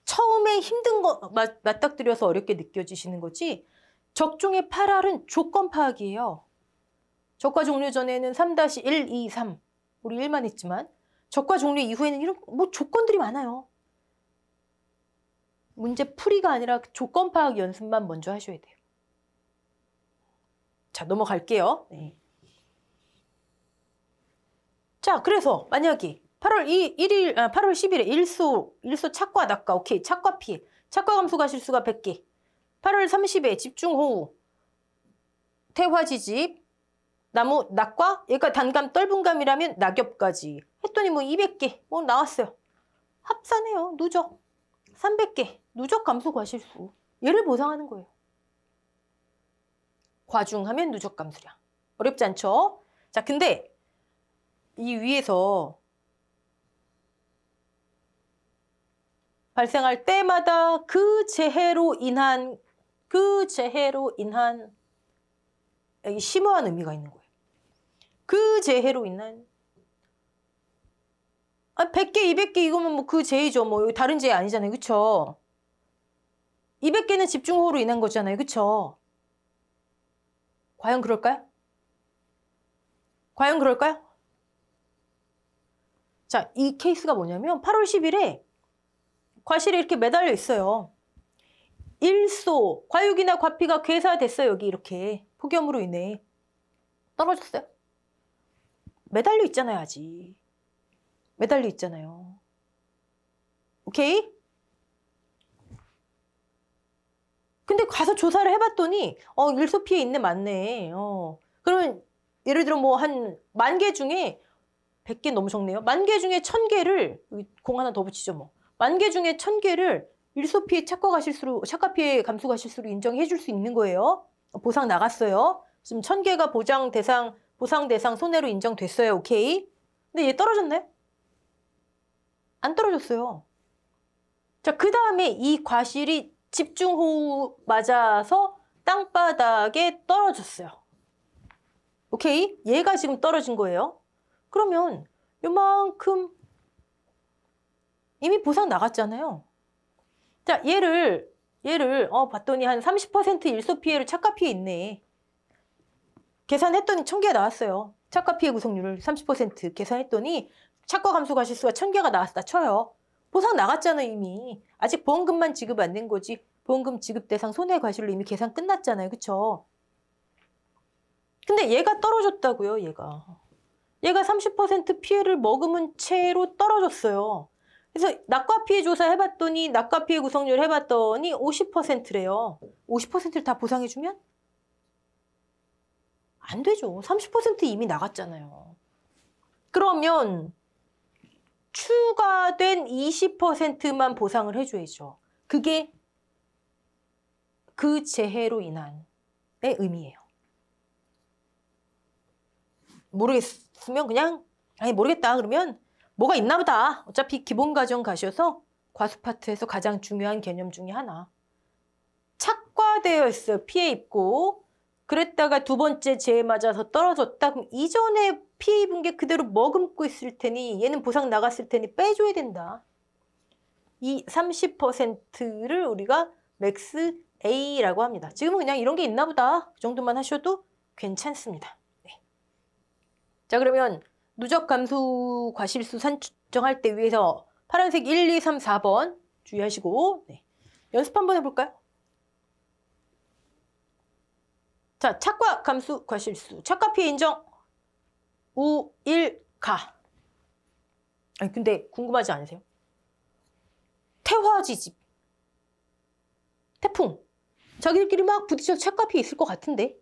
처음에 힘든 거 맞닥뜨려서 어렵게 느껴지시는 거지 적종의 8R은 조건 파악이에요. 적과 종료 전에는 3-1, 2, 3 우리 1만 했지만 적과 종료 이후에는 이런 뭐 조건들이 많아요. 문제 풀이가 아니라 조건 파악 연습만 먼저 하셔야 돼요. 자, 넘어갈게요. 네. 자, 그래서 만약에 8월 10일에 일소 착과 낙과, 오케이, 착과 피해, 착과 감수가 실수가 100개, 8월 30에 집중호우, 태화지집, 나무 낙과, 얘가 단감 떫은감이라면 낙엽까지 했더니 뭐 200개 뭐 나왔어요. 합산해요. 누적 300개, 누적 감수 과실수. 얘를 보상하는 거예요. 과중하면 누적 감수량. 어렵지 않죠? 자, 근데 이 위에서 발생할 때마다 그 재해로 인한 여기 심오한 의미가 있는 거예요. 그 재해로 인한 100개, 200개 이거면 뭐 그 재해죠. 뭐 다른 재해 아니잖아요. 그쵸? 200개는 집중호우로 인한 거잖아요. 그쵸? 과연 그럴까요? 자, 이 케이스가 뭐냐면 8월 10일에 과실이 이렇게 매달려 있어요. 일소, 과육이나 과피가 괴사됐어요. 여기 이렇게 폭염으로 인해. 떨어졌어요. 매달려 있잖아요. 아직. 매달려 있잖아요. 오케이? 근데 가서 조사를 해봤더니 일소 피해 있네, 맞네. 그러면 예를 들어 뭐 한 10,000개 중에 100개 너무 적네요. 10,000개 중에 1,000개를 공 하나 더 붙이죠 뭐. 10,000개 중에 1,000개를 일소 피해 착과 피해 감수 과실수로 인정해 줄 수 있는 거예요. 보상 나갔어요. 지금 1,000개가 보상 대상 손해로 인정됐어요. 오케이. 근데 얘 떨어졌나요? 안 떨어졌어요. 자, 그 다음에 이 과실이 집중호우 맞아서 땅바닥에 떨어졌어요. 오케이? 얘가 지금 떨어진 거예요. 그러면 요만큼 이미 보상 나갔잖아요. 자, 얘를 봤더니 한 30% 일소 피해로 착가 피해 있네. 계산했더니 1,000개가 나왔어요. 착가 피해 구성률을 30% 계산했더니 착과 감수 과실수가 1,000개가 나왔다 쳐요. 보상 나갔잖아요, 이미. 아직 보험금만 지급 안 된 거지. 보험금 지급 대상 손해 과실로 이미 계산 끝났잖아요. 그쵸? 근데 얘가 떨어졌다고요, 얘가. 얘가 30% 피해를 머금은 채로 떨어졌어요. 그래서 낙과 피해 조사 해봤더니 낙과 피해 구성률 해봤더니 50%래요. 50%를 다 보상해주면? 안 되죠. 30% 이미 나갔잖아요. 그러면 추가된 20%만 보상을 해줘야죠. 그게 그 재해로 인한의 의미예요. 모르겠으면 그냥 아니 모르겠다 그러면 뭐가 있나 보다. 어차피 기본 과정 가셔서 과수 파트에서 가장 중요한 개념 중에 하나. 착과되어 있어요. 피해 입고 그랬다가 두 번째 재해 맞아서 떨어졌다. 그럼 이전에 피해 입은 게 그대로 머금고 있을 테니 얘는 보상 나갔을 테니 빼줘야 된다. 이 30%를 우리가 맥스 A라고 합니다. 지금은 그냥 이런 게 있나 보다. 그 정도만 하셔도 괜찮습니다. 네. 자, 그러면 누적 감수 과실수 산정할 때 위해서 파란색 1, 2, 3, 4번 주의하시고 네. 연습 한번 해볼까요? 자, 착과 감수 과실수. 착과 피해 인정. 우, 일, 가. 아니, 근데 궁금하지 않으세요? 태화지집. 태풍. 자기들끼리 막 부딪혀서 착과 피해 있을 것 같은데.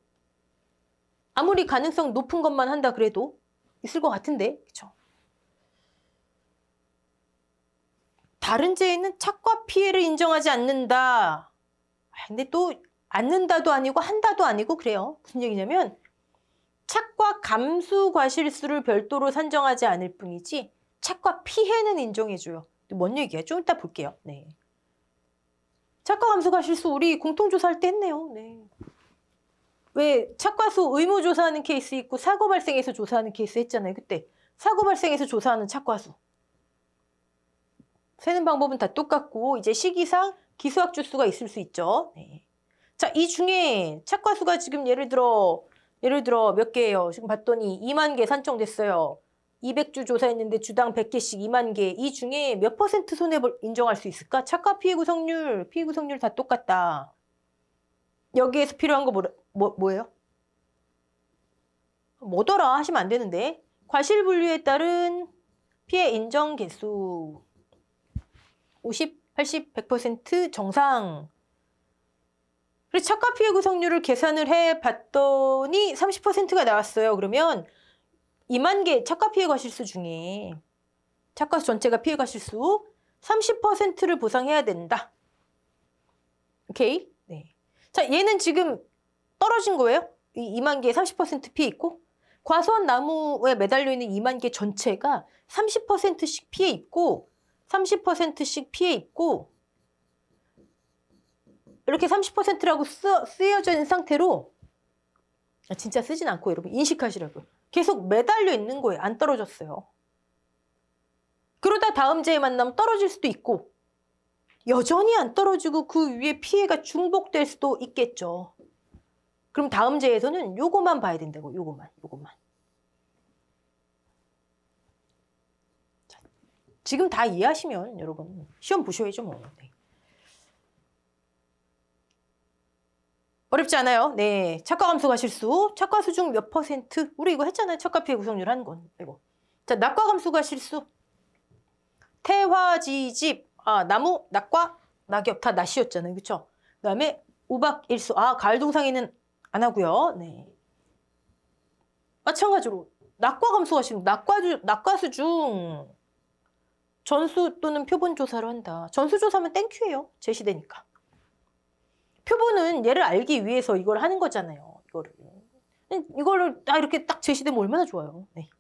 아무리 가능성 높은 것만 한다 그래도 있을 것 같은데. 그쵸? 다른 재해는 착과 피해를 인정하지 않는다. 근데 또 않는다도 아니고 한다도 아니고 그래요. 무슨 얘기냐면 착과 감수 과실수를 별도로 산정하지 않을 뿐이지 착과 피해는 인정해줘요. 뭔 얘기야? 좀 이따 볼게요. 네. 착과 감수 과실수 우리 공통조사할 때 했네요. 네. 왜 착과수 의무 조사하는 케이스 있고 사고 발생해서 조사하는 케이스 했잖아요. 그때 사고 발생해서 조사하는 착과수. 세는 방법은 다 똑같고 이제 시기상 기수학 주수가 있을 수 있죠. 네. 자, 이 중에 착과수가 지금 예를 들어 몇 개예요? 지금 봤더니 2만 개 산정됐어요. 200주 조사했는데 주당 100개씩 2만 개. 이 중에 몇 % 손해를 인정할 수 있을까? 착과 피해 구성률 다 똑같다. 여기에서 필요한 거 뭐예요? 뭐더라 하시면 안 되는데. 과실 분류에 따른 피해 인정 개수 50, 80, 100% 정상. 그래서 착과 피해 구성률을 계산을 해봤더니 30%가 나왔어요. 그러면 2만 개 착과 피해 과실수 중에 착과수 전체가 피해 과실수 30%를 보상해야 된다. 오케이? 네. 자, 얘는 지금 떨어진 거예요. 이 2만 개에 30% 피해 있고 과수원 나무에 매달려 있는 2만 개 전체가 30%씩 피해 있고 30%씩 피해 있고 이렇게 30%라고 쓰여져 있는 상태로 진짜 쓰진 않고 여러분 인식하시라고요. 계속 매달려 있는 거예요. 안 떨어졌어요. 그러다 다음 재해 만나면 떨어질 수도 있고 여전히 안 떨어지고 그 위에 피해가 중복될 수도 있겠죠. 그럼 다음 재해에서는 요거만 봐야 된다고. 요거만. 자, 지금 다 이해하시면 여러분 시험 보셔야죠 뭐. 네. 어렵지 않아요. 네, 착과 감수 과실수. 착과수 중 몇 %? 우리 이거 했잖아요. 착과 피해 구성률 한 건. 이거. 자, 낙과 감수 과실수. 태화지집. 나무, 낙과, 낙엽 다 낫이었잖아요. 그쵸? 그 다음에 우박일수. 아, 가을동상에는 안 하고요. 네. 마찬가지로 낙과 감소하시는 낙과수 중 전수 또는 표본 조사를 한다. 전수 조사면 땡큐예요. 제시되니까. 표본은 얘를 알기 위해서 이걸 하는 거잖아요. 이거를 딱 이렇게 딱 제시되면 얼마나 좋아요. 네.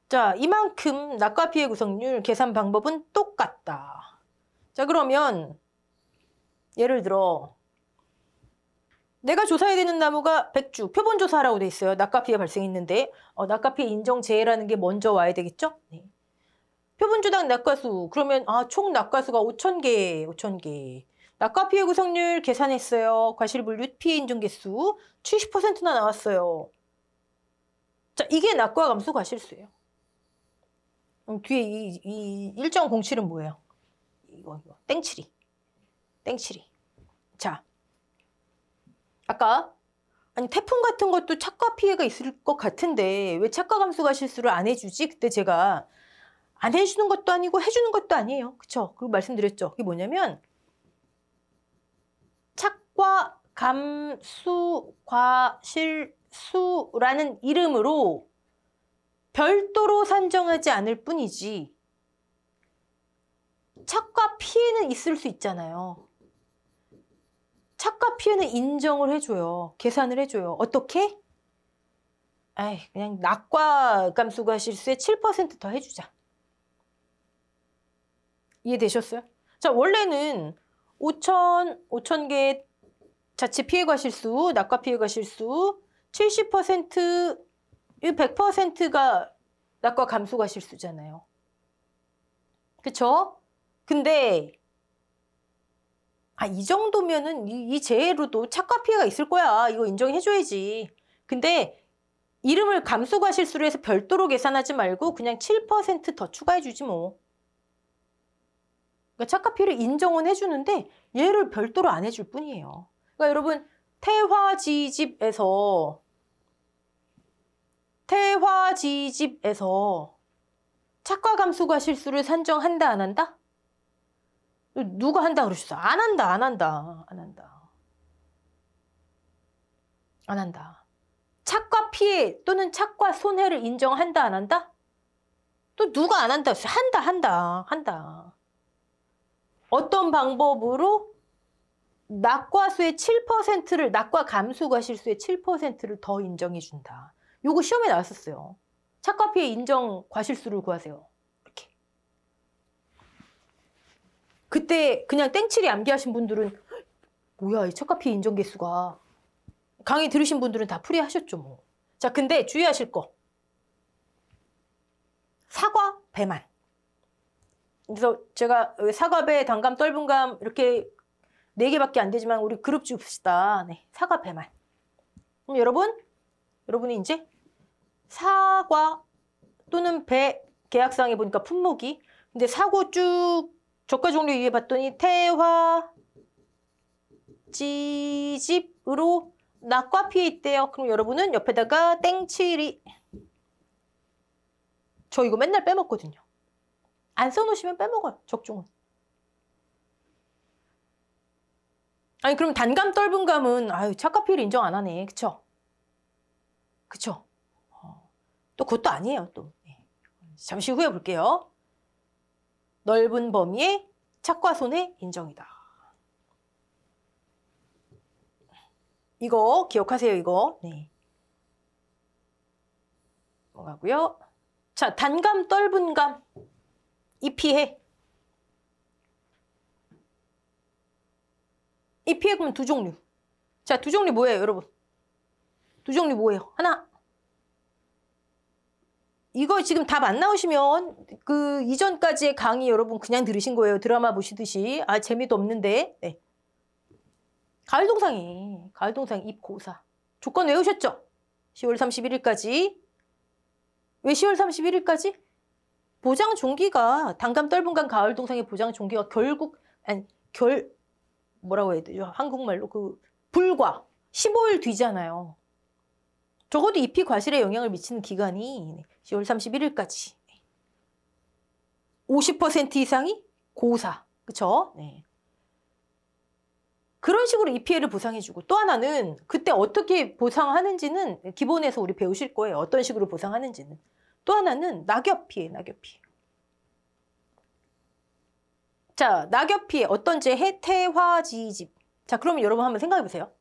자, 이만큼 낙과 피해 구성률 계산 방법은 똑같다. 자, 그러면 예를 들어 내가 조사해야 되는 나무가 100주, 표본 조사하라고 돼 있어요. 낙과 피해 발생했는데 낙과 피해 인정제라는 게 먼저 와야 되겠죠? 네. 표본주당 낙과수, 그러면 총 낙과수가 5,000개, 5,000개. 낙과 피해 구성률 계산했어요. 과실분류 피해 인정 개수 70%나 나왔어요. 자, 이게 낙과 감소 과실수예요. 그럼 뒤에 이 1.07은 뭐예요? 이거 땡칠이. 자, 아까 아니 태풍 같은 것도 착과 피해가 있을 것 같은데 왜 착과 감소 과실수를 안 해주지? 그때 제가 안 해주는 것도 아니고 해주는 것도 아니에요. 그쵸? 그리고 말씀드렸죠. 그게 뭐냐면 착과 감수 과실수라는 이름으로 별도로 산정하지 않을 뿐이지 착과 피해는 있을 수 있잖아요. 착과 피해는 인정을 해줘요. 계산을 해줘요. 어떻게? 그냥 낙과 감수 과실수에 7% 더 해주자. 이해되셨어요? 자, 원래는 5,000개 자체 피해 과실수, 낙과 피해 과실수 70%, 100%가 낙과 감수 과실수잖아요. 그쵸? 근데 이 정도면은 이 재해로도 착과 피해가 있을 거야. 이거 인정해줘야지. 근데 이름을 감수 과실수로 해서 별도로 계산하지 말고 그냥 7% 더 추가해주지 뭐. 그러니까 착과 피해를 인정은 해주는데 얘를 별도로 안 해줄 뿐이에요. 그러니까 여러분 태화지집에서 착과 감수 과실수를 산정한다 안 한다? 누가 한다 그러셨어? 안 한다. 착과 피해 또는 착과 손해를 인정한다 안 한다? 또 누가 안 한다? 한다. 어떤 방법으로 낙과수의 7%를 낙과 감수 과실수의 7%를 더 인정해 준다. 요거 시험에 나왔었어요. 착과 피해 인정 과실수를 구하세요. 이렇게. 그때 그냥 땡칠이 암기하신 분들은 뭐야 이 착과 피해 인정 개수가 강의 들으신 분들은 다 풀이하셨죠 뭐. 자, 근데 주의하실 거. 사과, 배만. 그래서 제가 사과, 배, 단감, 떫은감 이렇게 4개밖에 안 되지만 우리 그룹 줍시다. 네, 사과, 배만. 그럼 여러분이 이제 사과 또는 배 계약상에 보니까 품목이 근데 사고 쭉 저가 종류 위에 봤더니 태화 지집으로 낙과 피해 있대요. 그럼 여러분은 옆에다가 땡칠이 저 이거 맨날 빼먹거든요. 안 써놓으시면 빼먹어요. 적중은. 아니 그럼 단감 떫은감은 착과 피해를 인정 안 하네. 그쵸? 또 그것도 아니에요. 또 잠시 후에 볼게요. 넓은 범위의 착과 손해 인정이다. 이거 기억하세요. 이거. 네. 넘어가고요. 자, 단감 떫은감 이 피해. 이 피해 그러면 두 종류. 자, 두 종류 뭐예요, 여러분? 두 종류 뭐예요? 하나. 이거 지금 답 안 나오시면 그 이전까지의 강의 여러분 그냥 들으신 거예요. 드라마 보시듯이. 재미도 없는데. 네. 가을동상 입고사. 조건 외우셨죠? 10월 31일까지. 왜 10월 31일까지? 보장 종기가 단감 떫은감 가을동상의 보장 종기가 뭐라고 해야 되죠? 한국말로 불과 15일 뒤잖아요. 적어도 입시 과실에 영향을 미치는 기간이 10월 31일까지. 50% 이상이 고사. 그쵸? 네. 그런 식으로 이 피해를 보상해주고, 또 하나는 그때 어떻게 보상하는지는 기본에서 우리 배우실 거예요. 어떤 식으로 보상하는지는. 또 하나는 낙엽 피해, 낙엽 피해. 자, 낙엽 피해 어떤 재해? 태화지집. 자, 그러면 여러분 한번 생각해 보세요.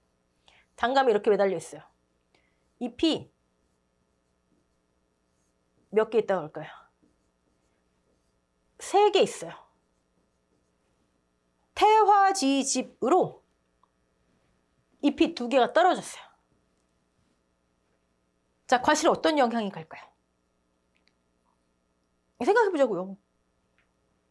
단감이 이렇게 매달려 있어요. 잎이 몇 개 있다고 할까요? 3개 있어요. 태화지집으로 잎이 2개가 떨어졌어요. 자, 과실에 어떤 영향이 갈까요? 생각해 보자고요.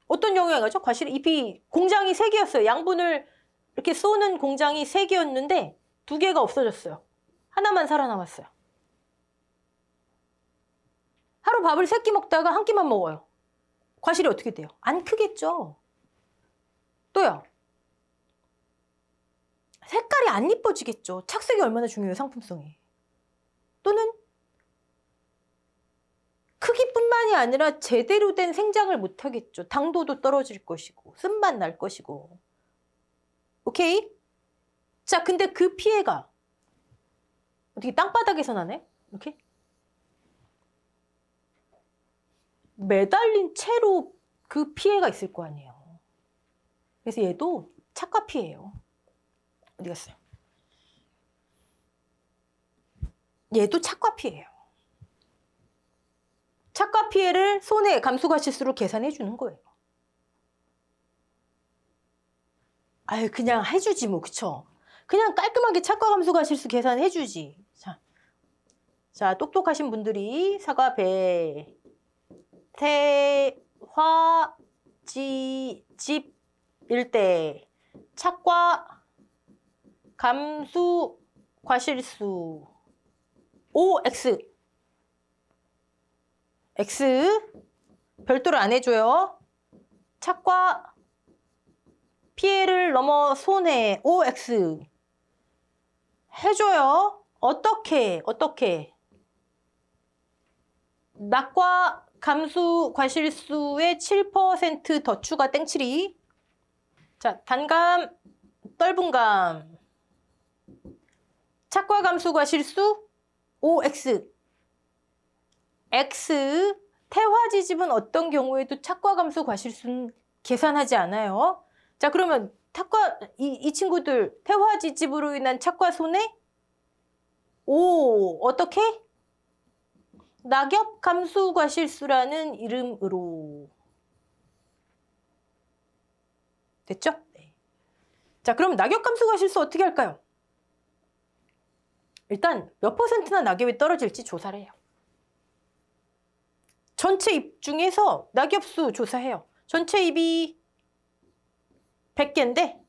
어떤 영향이 가죠? 과실에 잎이, 공장이 3개였어요. 양분을 이렇게 쏘는 공장이 3개였는데 2개가 없어졌어요. 하나만 살아남았어요. 하루 밥을 3끼 먹다가 한 끼만 먹어요. 과실이 어떻게 돼요? 안 크겠죠? 또요. 색깔이 안 이뻐지겠죠. 착색이 얼마나 중요해요, 상품성이. 또는 크기뿐만이 아니라 제대로 된 생장을 못하겠죠. 당도도 떨어질 것이고 쓴맛 날 것이고. 오케이? 자, 근데 그 피해가 어떻게 땅바닥에서 나네? 이렇게? 매달린 채로 그 피해가 있을 거 아니에요. 그래서 얘도 착과 피해예요. 어디 갔어요? 얘도 착과 피해예요. 착과 피해를 손해 감수가치수로 계산해 주는 거예요. 아유, 그냥 해주지 뭐, 그쵸? 그냥 깔끔하게 착과 감수가치수 계산해 주지. 자, 똑똑하신 분들이 사과, 배, 태, 화, 지, 집, 일대, 착과, 감수, 과실수, O, X. X 별도로 안 해줘요. 착과 피해를 넘어 손해 OX 해줘요. 어떻게? 낙과 감수 과실수의 7% 더 추가 땡칠이. 자, 단감, 떫은감. 착과 감수 과실수 OX. X, 태화지집은 어떤 경우에도 착과 감수 과실수는 계산하지 않아요. 자, 그러면 이 친구들 태화지집으로 인한 착과 손해? 오, 어떻게? 낙엽 감수 과실수라는 이름으로. 됐죠? 네. 자, 그럼 낙엽 감수 과실수 어떻게 할까요? 일단 몇 %나 낙엽이 떨어질지 조사를 해요. 전체 잎 중에서 낙엽수 조사해요. 전체 잎이 100개인데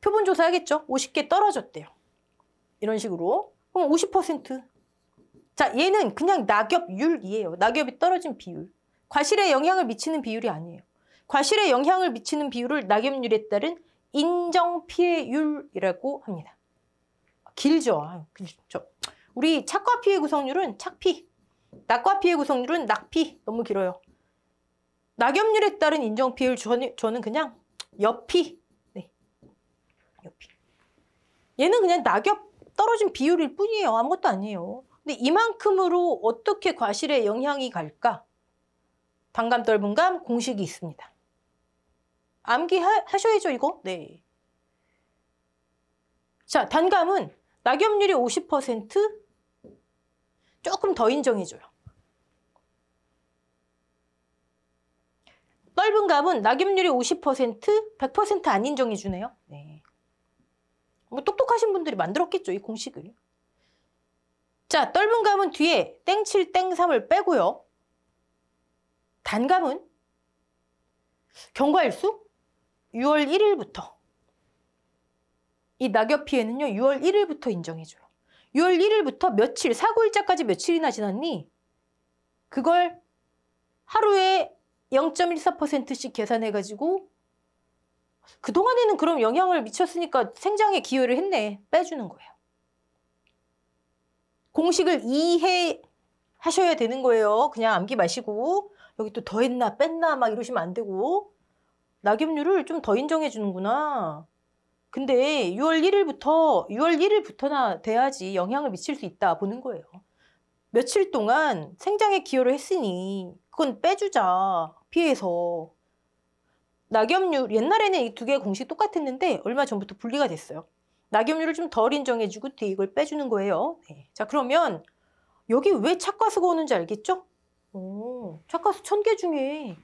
표본 조사하겠죠. 50개 떨어졌대요. 이런 식으로. 그럼 50%. 자, 얘는 그냥 낙엽율이에요. 낙엽이 떨어진 비율. 과실에 영향을 미치는 비율이 아니에요. 과실에 영향을 미치는 비율을 낙엽률에 따른 인정피해율이라고 합니다. 길죠. 길죠. 우리 착과 피해 구성률은 착피. 낙과 피해 구성률은 낙피. 너무 길어요. 낙엽률에 따른 인정피해율 저는 그냥 여피. 네. 여피. 얘는 그냥 낙엽 떨어진 비율일 뿐이에요. 아무것도 아니에요. 근데 이만큼으로 어떻게 과실에 영향이 갈까? 단감, 떫은감 공식이 있습니다. 암기하셔야죠, 이거? 네. 자, 단감은 낙엽률이 50%, 조금 더 인정해줘요. 떫은감은 낙엽률이 50%, 100% 안 인정해주네요. 네. 뭐 똑똑하신 분들이 만들었겠죠, 이 공식을. 자, 떫은감은 뒤에 땡7, 땡3을 빼고요. 단감은 경과일수 6월 1일부터. 이 낙엽 피해는요, 6월 1일부터 인정해줘요. 6월 1일부터 며칠, 사고일자까지 며칠이나 지났니? 그걸 하루에 0.14%씩 계산해가지고 그동안에는 그럼 영향을 미쳤으니까 생장에 기여를 했네. 빼주는 거예요. 공식을 이해하셔야 되는 거예요. 그냥 암기 마시고 여기 또 더했나 뺐나 막 이러시면 안 되고 낙엽률을 좀 더 인정해 주는구나. 근데 6월 1일부터나 돼야지 영향을 미칠 수 있다 보는 거예요. 며칠 동안 생장에 기여를 했으니 그건 빼주자. 피해서. 낙엽률, 옛날에는 이 두 개의 공식 똑같았는데 얼마 전부터 분리가 됐어요. 낙엽률을 좀 덜 인정해주고 뒤에 이걸 빼주는 거예요. 네. 자, 그러면 여기 왜 착과수가 오는지 알겠죠? 착과수 1000개 중에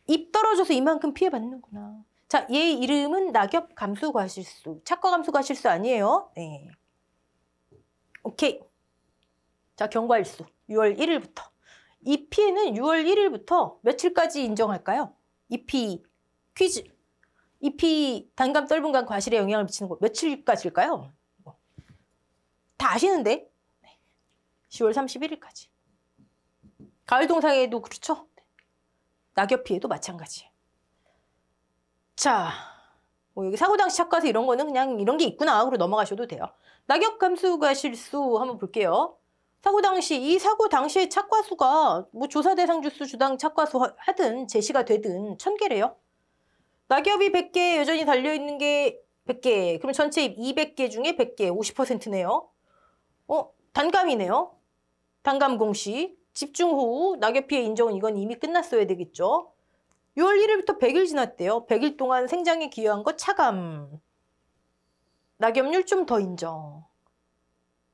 잎 떨어져서 이만큼 피해받는구나. 자, 얘 이름은 낙엽 감수 과실수. 착과 감수 과실수 아니에요. 네. 오케이. 자, 경과일수. 6월 1일부터. 이 피해는 6월 1일부터 며칠까지 인정할까요? 잎이 퀴즈. 잎이 단감 떫은감 과실에 영향을 미치는 거 며칠까지일까요? 다 아시는데? 10월 31일까지. 가을 동상에도 그렇죠? 낙엽 피해도 마찬가지. 자, 뭐 여기 사고 당시 착과수 이런 거는 그냥 이런 게 있구나 하고 넘어가셔도 돼요. 낙엽 감수 과실수 한번 볼게요. 사고 당시의 착과수가 뭐 조사 대상 주수 주당 착과수 하든 제시가 되든 1000개래요. 낙엽이 100개 여전히 달려있는 게 100개. 그럼 전체 200개 중에 100개, 50%네요. 단감이네요. 단감 공시. 집중 호우, 낙엽 피해 인정은 이건 이미 끝났어야 되겠죠. 6월 1일부터 100일 지났대요. 100일 동안 생장에 기여한 거 차감. 낙엽률 좀 더 인정.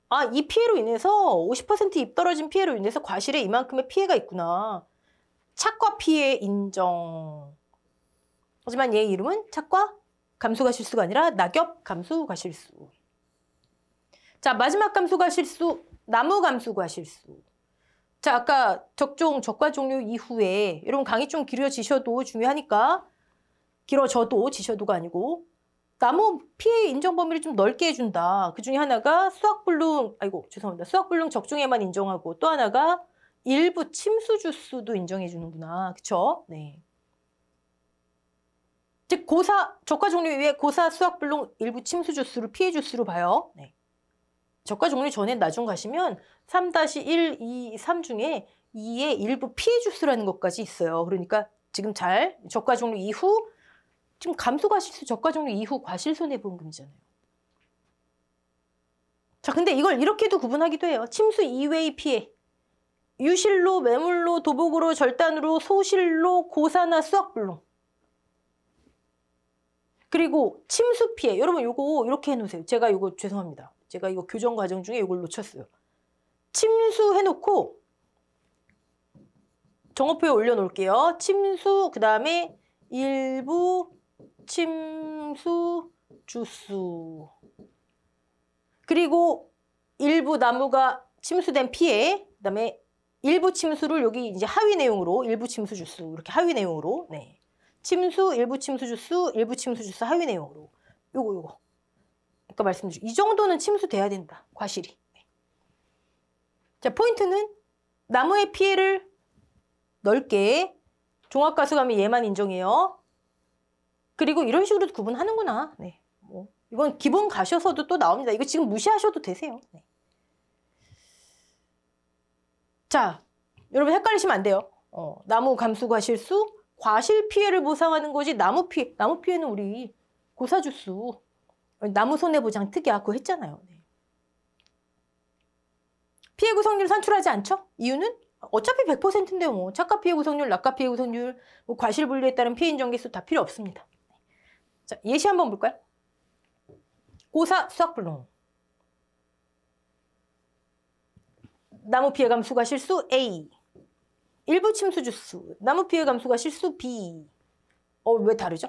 아, 이 피해로 인해서 50%잎 떨어진 피해로 인해서 과실에 이만큼의 피해가 있구나. 착과 피해 인정. 하지만 얘 이름은 착과 감수과실수가 아니라 낙엽 감수과실수. 자, 마지막 감수과실수, 나무 감수과실수. 자, 아까 적과 종료 이후에 여러분 강의 좀 길어지셔도 중요하니까 길어져도 지셔도가 아니고 나무 피해 인정 범위를 좀 넓게 해준다. 그 중에 하나가 수확불능 적중에만 인정하고 또 하나가 일부 침수 주수도 인정해주는구나. 그쵸? 네. 즉 적과 종료 이후에 고사 수확불능 일부 침수 주수를 피해 주수로 봐요. 네. 적과 종료 전에 나중 가시면 3-1, 2, 3 중에 2의 일부 피해 주수라는 것까지 있어요. 그러니까 지금 적과 종료 이후 지금 감수과실수 적과 종료 이후 과실손해보험금이잖아요. 자, 근데 이걸 이렇게도 구분하기도 해요. 침수 이외의 피해. 유실로, 매물로, 도복으로, 절단으로, 소실로, 고사나 수확불능. 그리고 침수 피해. 여러분 요거 이렇게 해놓으세요. 제가 이거 죄송합니다. 제가 이거 교정 과정 중에 이걸 놓쳤어요. 침수 해놓고 정오표에 올려놓을게요. 침수, 그 다음에 일부 침수 주수. 그리고 일부 나무가 침수된 피해, 그 다음에 일부 침수를 여기 이제 하위 내용으로 일부 침수 주수 이렇게 하위 내용으로 네. 침수, 일부 침수 주수, 일부 침수 주수 하위 내용으로 요거 아까 말씀드린 이 정도는 침수돼야 된다. 과실이. 네. 자, 포인트는 나무의 피해를 넓게 종합과수감이 얘만 인정해요. 그리고 이런 식으로도 구분하는구나. 네. 뭐 이건 기본 가셔서도 또 나옵니다. 이거 지금 무시하셔도 되세요. 네. 자, 여러분 헷갈리시면 안 돼요. 나무 감수 과실수, 과실 피해를 보상하는 거지 나무 피해는 우리 고사주수, 나무 손해보장 특약 그거 했잖아요. 네. 피해 구성률 산출하지 않죠? 이유는 어차피 100%인데요. 뭐 착가 피해 구성률, 낙가 피해 구성률, 뭐 과실 분류에 따른 피해 인정 개수 다 필요 없습니다. 자, 예시 한번 볼까요? 고사 수확불능. 나무 피해 감수가 실수 A. 일부 침수 주수. 나무 피해 감수가 실수 B. 왜 다르죠?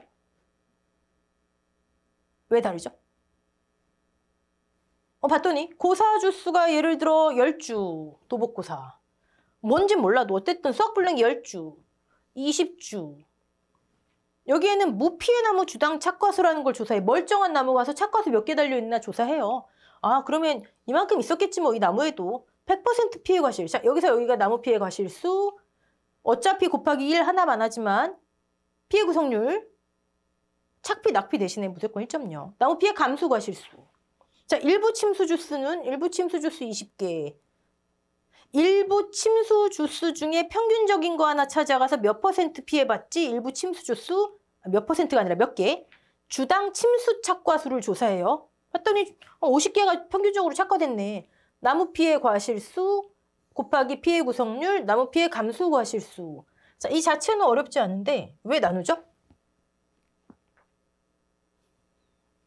왜 다르죠? 봤더니 고사 주수가 예를 들어 10주 도복고사. 뭔진 몰라도 어쨌든 수확불능이 10주, 20주. 여기에는 무피해 나무 주당 착과수라는 걸 조사해. 멀쩡한 나무 가서 착과수 몇 개 달려있나 조사해요. 아, 그러면 이만큼 있었겠지 뭐 이 나무에도. 100% 피해 과실. 자, 여기가 나무 피해 과실수. 어차피 곱하기 1 하나만 하지만 피해 구성률 착피, 낙피 대신에 무조건 1.0. 나무 피해 감수 과실수. 자, 일부 침수 주수는 일부 침수 주수 20개. 일부 침수 주수 중에 평균적인 거 하나 찾아가서 몇 퍼센트 피해받지? 일부 침수 주수 몇 퍼센트가 아니라 몇 개? 주당 침수 착과수를 조사해요. 봤더니 50개가 평균적으로 착과됐네. 나무 피해 과실수 곱하기 피해 구성률, 나무 피해 감수 과실수. 자, 이 자체는 어렵지 않은데 왜 나누죠?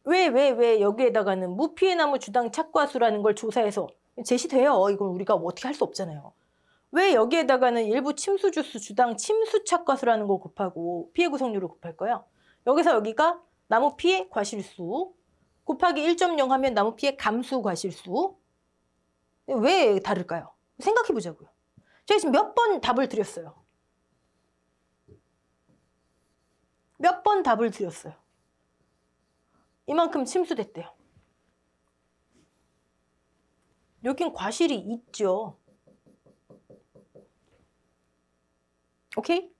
왜 여기에다가는 무피해 나무 주당 착과수라는 걸 조사해서 제시돼요. 이건 우리가 어떻게 할 수 없잖아요. 왜 여기에다가는 일부 침수주수 주당 침수 착과수라는 걸 곱하고 피해 구성률을 곱할 거예요? 여기서 여기가 나무 피해 과실수 곱하기 1.0 하면 나무 피해 감수 과실수. 왜 다를까요? 생각해 보자고요. 제가 지금 몇 번 답을 드렸어요. 몇 번 답을 드렸어요. 이만큼 침수됐대요. 여긴 과실이 있죠. 오케이?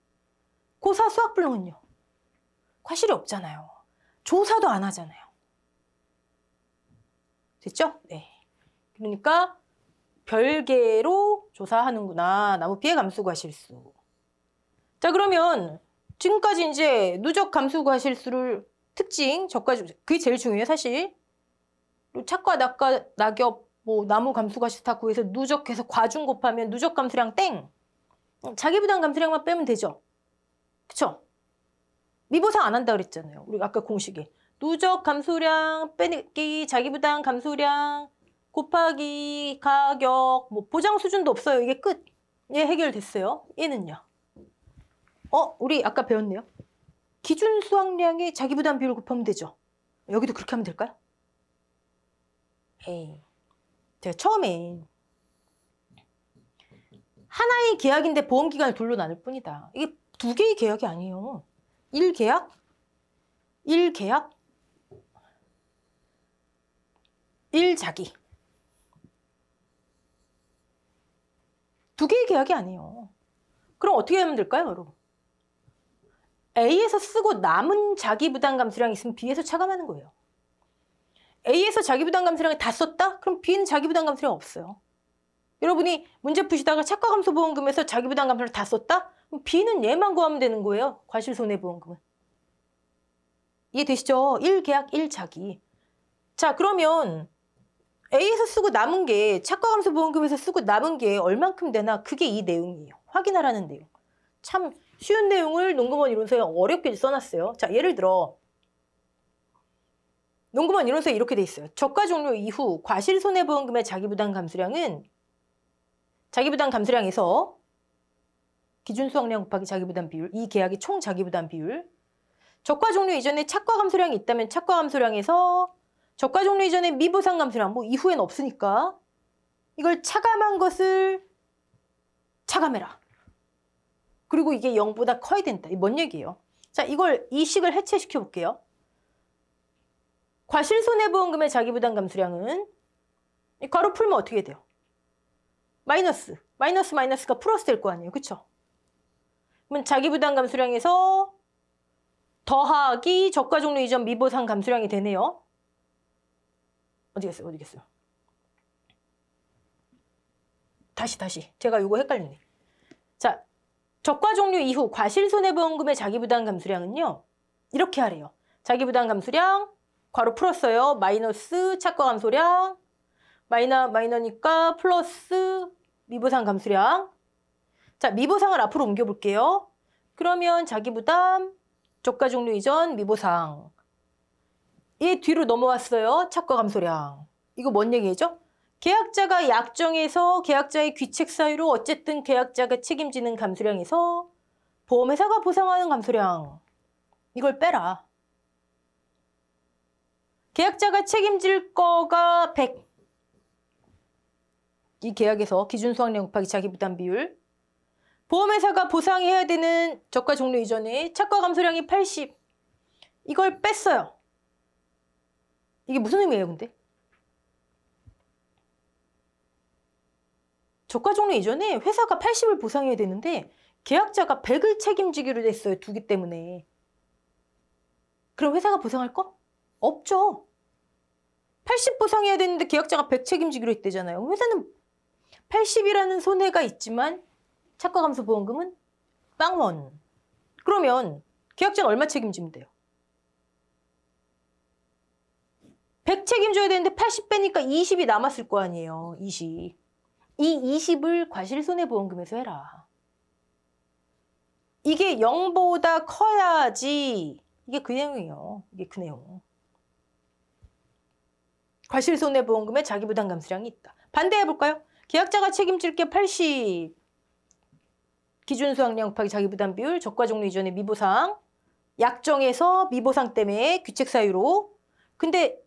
고사 수학블록은요. 과실이 없잖아요. 조사도 안 하잖아요. 됐죠? 네. 그러니까 별개로 조사하는구나. 나무 피해 감수 과실수. 자, 그러면 지금까지 이제 누적 감수 과실수를 특징, 저까지 그게 제일 중요해요, 사실. 착과, 낙과, 낙엽, 뭐 나무 감수 과실수 다 구해서 누적해서 과중 곱하면 누적 감수량 땡. 자기 부담 감수량만 빼면 되죠. 그쵸? 미보상 안 한다 그랬잖아요. 우리 아까 공식에. 누적 감수량 빼기 자기 부담 감수량 곱하기 가격 뭐 보장 수준도 없어요. 이게 끝. 얘 해결됐어요. 얘는요. 우리 아까 배웠네요. 기준 수확량의 자기 부담 비율을 곱하면 되죠. 여기도 그렇게 하면 될까요? 에이. 제가 처음에 하나의 계약인데 보험 기간을 둘로 나눌 뿐이다. 이게 두 개의 계약이 아니에요. 1계약, 1자기. 두 개의 계약이 아니에요. 그럼 어떻게 하면 될까요, 여러분? A에서 쓰고 남은 자기 부담 감수량이 있으면 B에서 차감하는 거예요. A에서 자기 부담 감수량을 다 썼다? 그럼 B는 자기 부담 감수량 없어요. 여러분이 문제 푸시다가 착과 감소 보험금에서 자기 부담 감수를 다 썼다? 그럼 B는 얘만 구하면 되는 거예요. 과실 손해 보험금은. 이해되시죠? 1계약 1자기. 자, 그러면 A에서 쓰고 남은 게 착과 감소 보험금에서 쓰고 남은 게 얼만큼 되나? 그게 이 내용이에요. 확인하라는 내용. 참 쉬운 내용을 농구본 이론서에 어렵게 써놨어요. 자, 예를 들어 농구본 이론서에 이렇게 돼 있어요. 저가 종료 이후 과실 손해 보험금의 자기 부담 감수량은 자기 부담 감수량에서 기준 수확량 곱하기 자기 부담 비율, 이 계약의 총 자기 부담 비율. 저가 종료 이전에 착과 감수량이 있다면 착과 감수량에서 저가 종료 이전에 미보상 감수량, 뭐 이후엔 없으니까 이걸 차감한 것을 차감해라. 그리고 이게 0보다 커야 된다. 이게 뭔 얘기예요? 자, 이 식을 해체시켜 볼게요. 과실손해보험금의 자기부담 감수량은 이 괄호 풀면 어떻게 돼요? 마이너스가 플러스 될 거 아니에요. 그쵸? 그러면 자기부담 감수량에서 더하기 저가 종료 이전 미보상 감수량이 되네요. 어디 갔어요? 다시. 제가 이거 헷갈리네. 자, 저가 종료 이후 과실손해보험금의 자기부담 감수량은요. 이렇게 하래요. 자기부담 감수량 괄호 풀었어요. 마이너스 착과 감소량 마이너니까 플러스 미보상 감수량. 자, 미보상을 앞으로 옮겨볼게요. 그러면 자기부담 저가 종료 이전 미보상. 얘 뒤로 넘어왔어요. 착과 감소량. 이거 뭔 얘기죠? 계약자가 약정해서 계약자의 귀책 사유로 어쨌든 계약자가 책임지는 감수량에서 보험회사가 보상하는 감수량. 이걸 빼라. 계약자가 책임질 거가 100. 이 계약에서 기준 수확량 곱하기 자기부담 비율. 보험회사가 보상해야 되는 저가 종료 이전에 착과 감소량이 80. 이걸 뺐어요. 이게 무슨 의미예요, 근데? 저가 종료 이전에 회사가 80을 보상해야 되는데 계약자가 100을 책임지기로 됐어요. 두기 때문에. 그럼 회사가 보상할 거? 없죠. 80 보상해야 되는데 계약자가 100 책임지기로 했대잖아요. 회사는 80이라는 손해가 있지만 착과 감소 보험금은 빵원. 그러면 계약자는 얼마 책임지면 돼요? 100 책임져야 되는데 80 빼니까 20이 남았을 거 아니에요. 20. 이 20을 과실손해보험금에서 해라. 이게 0보다 커야지. 이게 그 내용이에요. 이게 그 내용. 과실손해보험금에 자기부담감수량이 있다. 반대해볼까요? 계약자가 책임질 게 80. 기준수확량 곱하기 자기부담 비율, 적과 종료 이전의 미보상. 약정에서 미보상 때문에 귀책 사유로. 근데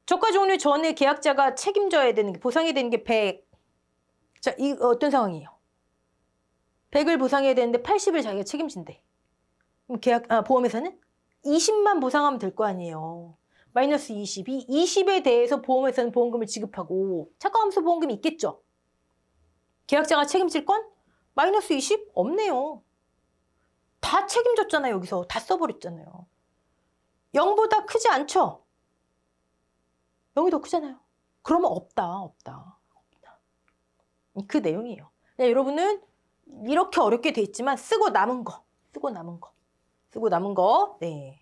적과 종료 전에 계약자가 책임져야 되는 게, 보상해야 되는 게 100. 자, 이 어떤 상황이에요? 100을 보상해야 되는데 80을 자기가 책임진대. 그럼 보험회사는 20만 보상하면 될 거 아니에요. 마이너스 20. 이 20에 대해서 보험회사는 보험금을 지급하고 착과감소 보험금이 있겠죠. 계약자가 책임질 건 마이너스 20? 없네요. 다 책임졌잖아요. 여기서 다 써버렸잖아요. 0보다 크지 않죠? 0이 더 크잖아요. 그러면 없다. 그 내용이에요. 여러분은 이렇게 어렵게 돼 있지만 쓰고 남은 거. 네.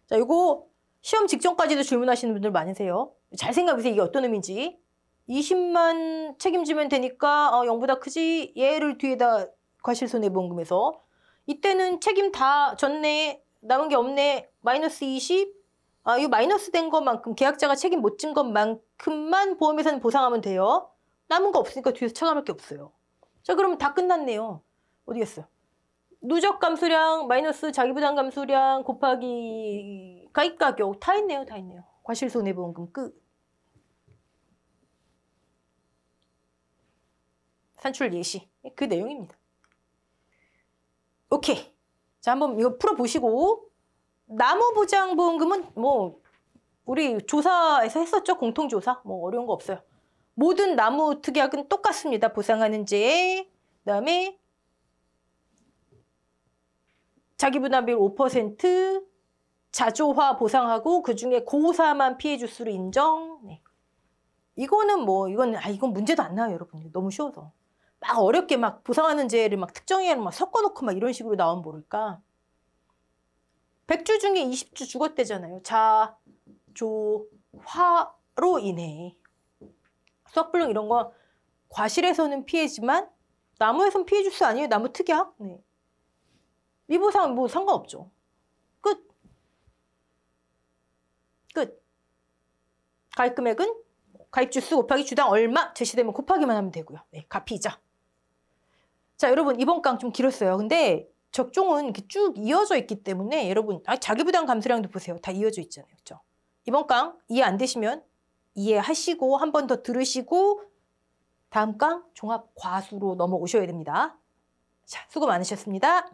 자, 이거 시험 직전까지도 질문하시는 분들 많으세요. 잘 생각해보세요. 이게 어떤 의미인지. 20만 책임지면 되니까 0보다 크지. 얘를 뒤에다 과실손해보험금에서. 이때는 책임 다 졌네. 남은 게 없네. 마이너스 20. 이 마이너스 된 것만큼 계약자가 책임 못 진 것만큼만 보험회사는 보상하면 돼요. 남은 거 없으니까 뒤에서 차감할 게 없어요. 자, 그러면 다 끝났네요. 어디겠어요? 누적 감수량 마이너스 자기부담 감수량 곱하기 가입가격 다 있네요. 과실손해보험금 끝. 산출 예시. 그 내용입니다. 오케이. 자, 한번 이거 풀어보시고. 나무보장보험금은 뭐 우리 조사에서 했었죠. 공통조사. 뭐 어려운 거 없어요. 모든 나무 특약은 똑같습니다. 보상하는 제. 그다음에 자기부담비율 5%, 자조화 보상하고 그중에 고사만 피해 주수로 인정. 네. 이거는 이건 문제도 안 나와요, 여러분. 너무 쉬워서. 막 어렵게 막 보상하는 제를 막 특정해를 막 섞어놓고 막 이런 식으로 나오면 모를까. 100주 중에 20주 죽었대잖아요. 자, 조, 화로 인해. 수학불능 이런 거 과실에서는 피해지만 나무에서는 피해 줄 수 아니에요. 나무 특약. 네. 미보상 뭐 상관없죠. 끝. 가입금액은 가입주수 곱하기 주당 얼마 제시되면 곱하기만 하면 되고요. 네, 갚이자. 자, 여러분 이번 강 좀 길었어요. 근데 적종은 이렇게 쭉 이어져 있기 때문에 여러분 자기부담 감수량도 보세요. 다 이어져 있잖아요. 그렇죠? 이번 강 이해 안 되시면 이해하시고 한 번 더 들으시고 다음 강 종합 과수로 넘어오셔야 됩니다. 자, 수고 많으셨습니다.